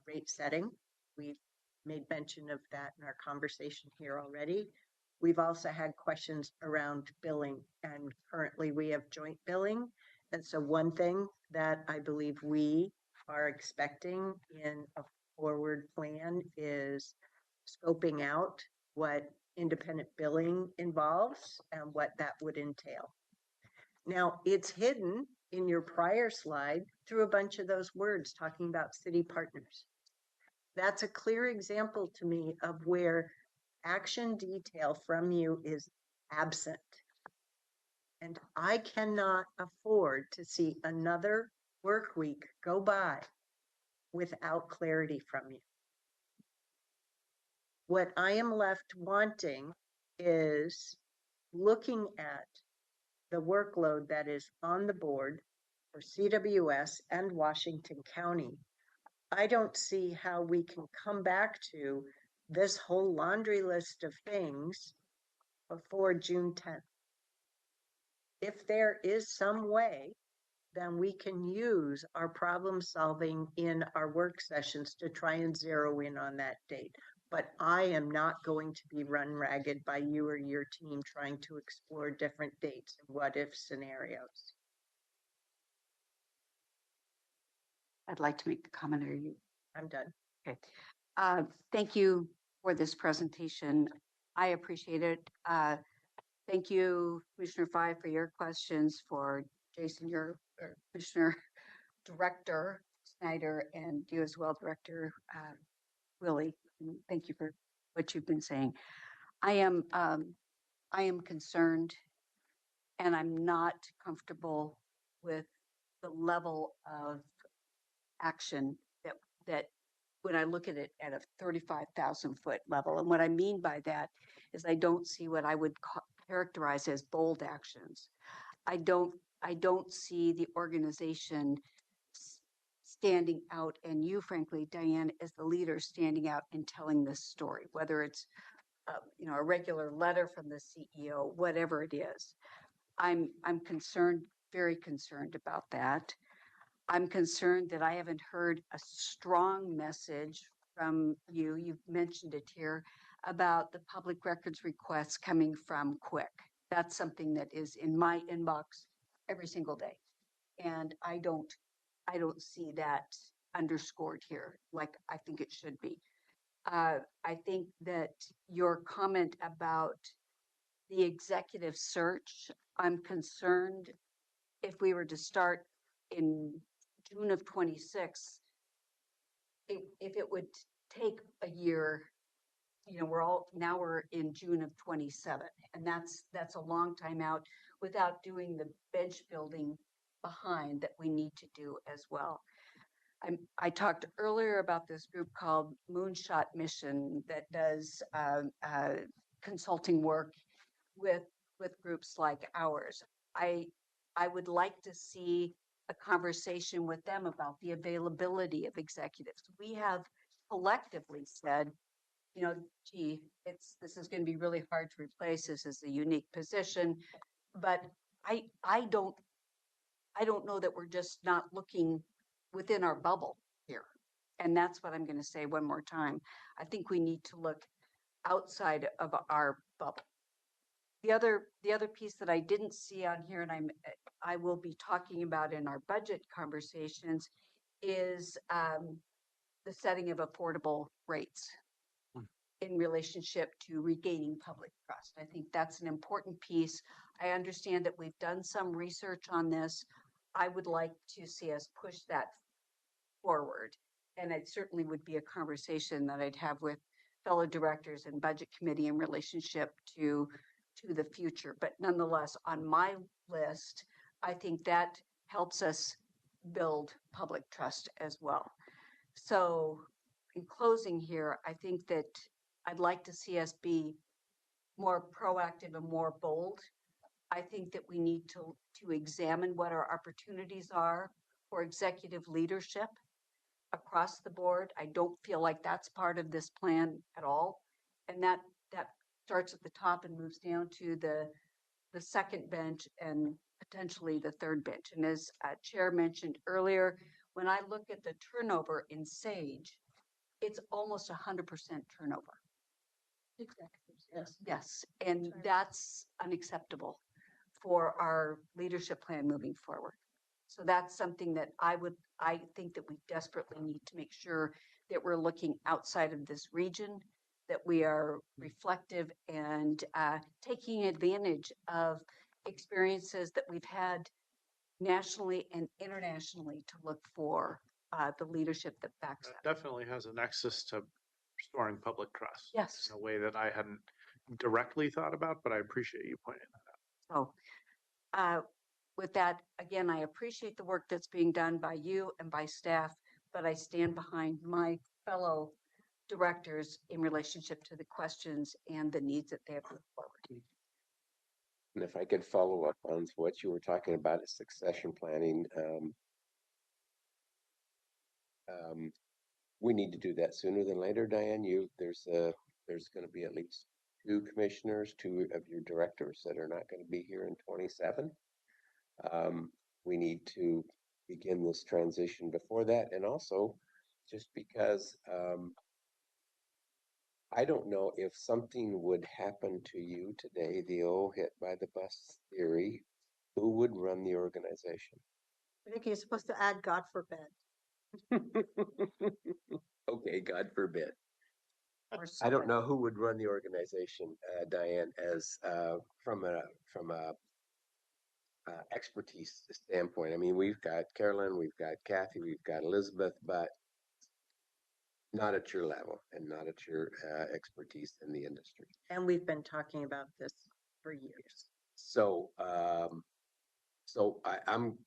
rate setting. We've made mention of that in our conversation here already. We've also had questions around billing, and currently we have joint billing. And so one thing that I believe we are expecting in a forward plan is scoping out what independent billing involves and what that would entail. Now, it's hidden in your prior slide through a bunch of those words talking about city partners. That's a clear example to me of where action detail from you is absent. And I cannot afford to see another work week go by without clarity from you. What I am left wanting is looking at the workload that is on the board for CWS and Washington County. I don't see how we can come back to this whole laundry list of things before June 10th. If there is some way, then we can use our problem solving in our work sessions to try and zero in on that date. But I am not going to be run ragged by you or your team trying to explore different dates and what if scenarios. I'd like to make a comment. Are you? I'm done. Okay. Thank you for this presentation. I appreciate it. Thank you, Commissioner Fye, for your questions, for Jason, your Commissioner Director Snyder, and you as well, Director Willie. And thank you for what you've been saying. I am concerned, and I'm not comfortable with the level of action that when I look at it at a 35,000 foot level. And what I mean by that is I don't see what I would characterize as bold actions. I don't see the organization standing out, and you, frankly, Diane, as the leader, standing out and telling this story, whether it's a regular letter from the CEO, whatever it is. I'm concerned, very concerned about that. I'm concerned that I haven't heard a strong message from you. You've mentioned it here about the public records requests coming from Quick. That's something that is in my inbox every single day. And I don't see that underscored here like I think it should be. I think that your comment about the executive search, I'm concerned if we were to start in June of 26, if it would take a year, we're in June of 27, and that's a long time out without doing the bench building behind that we need to do as well. I talked earlier about this group called Moonshot Mission that does consulting work with groups like ours. I would like to see a conversation with them about the availability of executives. We have collectively said, gee, this is going to be really hard to replace. This is a unique position, but I don't know that we're just not looking within our bubble here. And that's what I'm going to say one more time. I think we need to look outside of our bubble. The other piece that I didn't see on here, and I will be talking about in our budget conversations, is the setting of affordable rates in relationship to regaining public trust. I think that's an important piece. I understand that we've done some research on this. I would like to see us push that forward, and it certainly would be a conversation that I'd have with fellow directors and budget committee in relationship to the future. But nonetheless, on my list, I think that helps us build public trust as well. So in closing here, I think that I'd like to see us be more proactive and more bold. I think that we need to examine what our opportunities are for executive leadership across the board. I don't feel like that's part of this plan at all. And that starts at the top and moves down to the second bench and potentially the third bench. And as Chair mentioned earlier, when I look at the turnover in SAGE, it's almost 100% turnover. Executives, yes. Yes, and that's unacceptable for our leadership plan moving forward. So that's something that I think that we desperately need to make sure that we're looking outside of this region, that we are reflective and taking advantage of experiences that we've had nationally and internationally to look for the leadership that backs That that. definitely has a nexus to restoring public trust. Yes. In a way that I hadn't directly thought about, but I appreciate you pointing that out. So with that, again, I appreciate the work that's being done by you and by staff, but I stand behind my fellow directors in relationship to the questions and the needs that they have put forward. And if I could follow up on what you were talking about, succession planning. We need to do that sooner than later, Diane. There's going to be at least 2 commissioners, 2 of your directors that are not going to be here in 27. We need to begin this transition before that, and also just because I don't know if something would happen to you today, the old hit by the bus theory, who would run the organization? I think you're supposed to add God forbid. Okay, God forbid. Or I don't somebody. know who would run the organization, Diane, as from a expertise standpoint. I mean, we've got Carolyn, we've got Kathy, we've got Elizabeth, but not at your level and not at your expertise in the industry. And we've been talking about this for years. So, I'm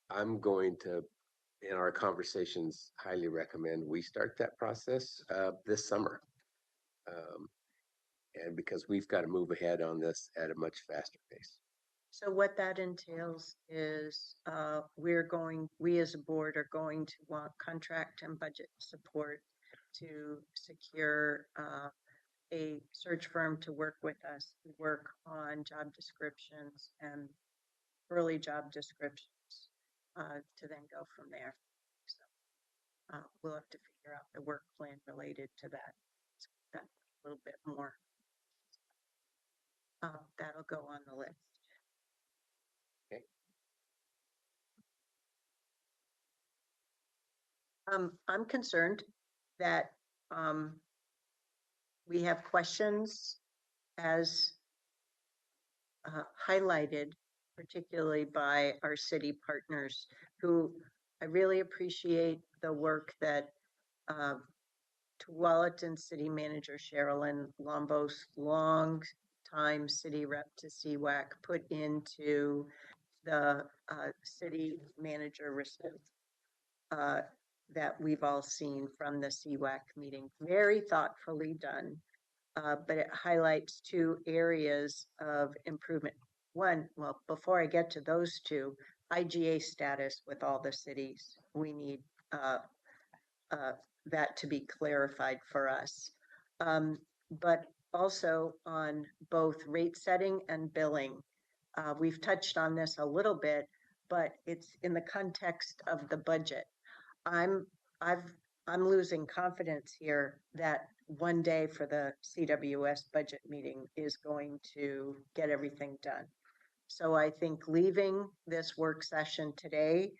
going to, in our conversations, highly recommend we start that process this summer. And because we've got to move ahead on this at a much faster pace. So what that entails is we as a board are going to want contract and budget support to secure a search firm to work with us, to work on job descriptions and early job descriptions to then go from there. So we'll have to figure out the work plan related to that. So that's a little bit more. That'll go on the list. I'm concerned that we have questions as highlighted, particularly by our city partners, who I really appreciate the work that Tualatin City Manager Sherilyn Lombos, long time city rep to CWAC, put into the city manager response that we've all seen from the CWAC meeting. Very thoughtfully done, but it highlights 2 areas of improvement. One, well, before I get to those 2, IGA status with all the cities. We need that to be clarified for us. But also on both rate setting and billing. We've touched on this a little bit, but it's in the context of the budget. I'm losing confidence here that one day for the CWS budget meeting is going to get everything done. So I think leaving this work session today,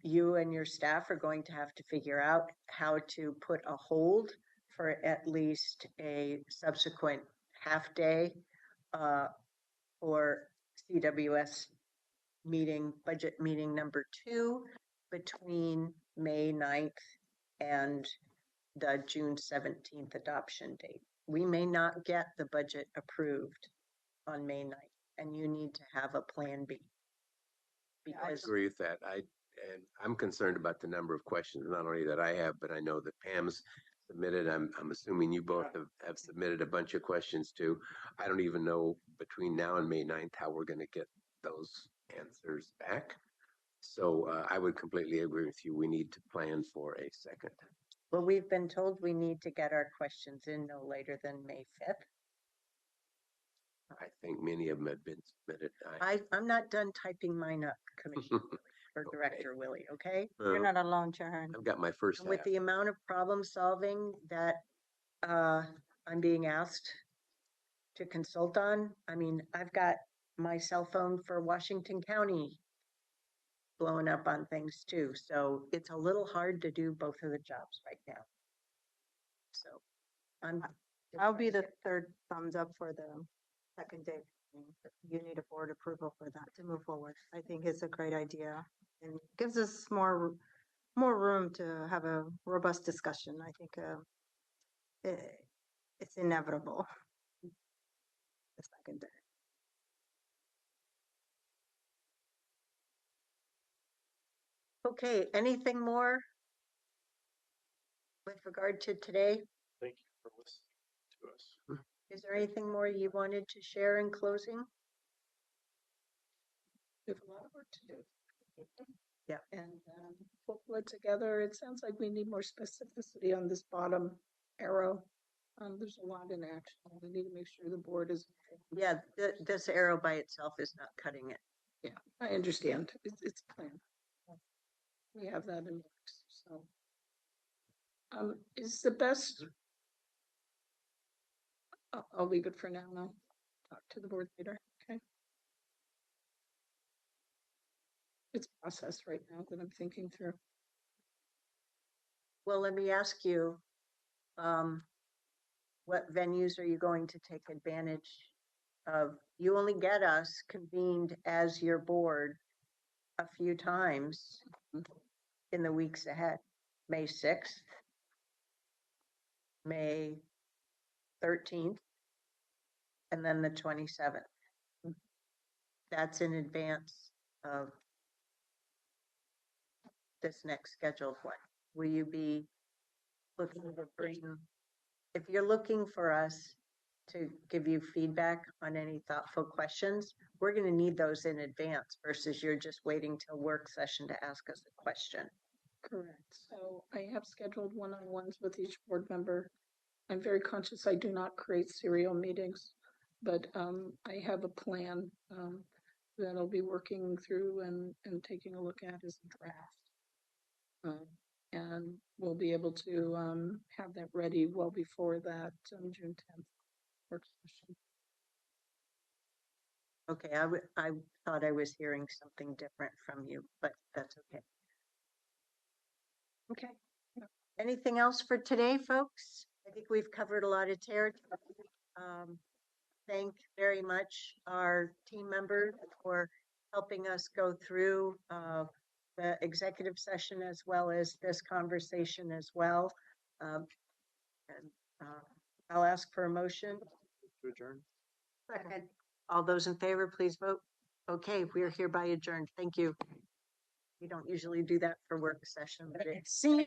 you and your staff are going to have to figure out how to put a hold for at least a subsequent half day for CWS meeting, budget meeting number 2 between May 9th and the June 17th adoption date. We may not get the budget approved on May 9th, and you need to have a plan B. I agree with that. And I'm concerned about the number of questions, not only that I have, but I know that Pam's submitted. I'm assuming you both have submitted a bunch of questions too. I don't even know between now and May 9th how we're going to get those answers back. So I would completely agree with you. We need to plan for a second. Well, we've been told we need to get our questions in no later than May 5th. I think many of them have been submitted. I'm not done typing mine up, Commissioner Willie, or Okay. Director Willie, okay? You're not alone, Sharon. I've got my first With half. the amount of problem solving that I'm being asked to consult on, I mean, I've got my cell phone for Washington County blowing up on things too. So it's a little hard to do both of the jobs right now. So I'm. I'll be the third thumbs up for the second day. You need a board approval for that to move forward. I think it's a great idea and gives us more room to have a robust discussion. I think it's inevitable. The second day. Okay, anything more with regard to today? Thank you for listening to us. Is there anything more you wanted to share in closing? We have a lot of work to do. Yeah. And we'll pull it together. It sounds like we need more specificity on this bottom arrow. There's a lot in action. We need to make sure the board is. Yeah, this arrow by itself is not cutting it. Yeah, I understand. It's a plan. We have that in works, so. Is the best. I'll leave it for now. I'll talk to the board later, okay? It's process right now that I'm thinking through. Well, let me ask you, what venues are you going to take advantage of? You only get us convened as your board a few times in the weeks ahead. May 6th, May 13th, and then the 27th. That's in advance of this next scheduled one. Will you be looking to bring, if you're looking for us to give you feedback on any thoughtful questions, we're going to need those in advance versus you're just waiting till work session to ask us a question. Correct. So I have scheduled one-on-ones with each board member. I'm very conscious I do not create serial meetings, but I have a plan that I'll be working through and taking a look at as a draft. And we'll be able to have that ready well before that June 10th work session. Okay, I thought I was hearing something different from you, but that's okay. Okay. Anything else for today, folks? I think we've covered a lot of territory. Thank very much our team members for helping us go through the executive session as well as this conversation as well. I'll ask for a motion. To adjourn. Second. All those in favor, please vote. Okay, we are hereby adjourned. Thank you. We don't usually do that for work session, but it seems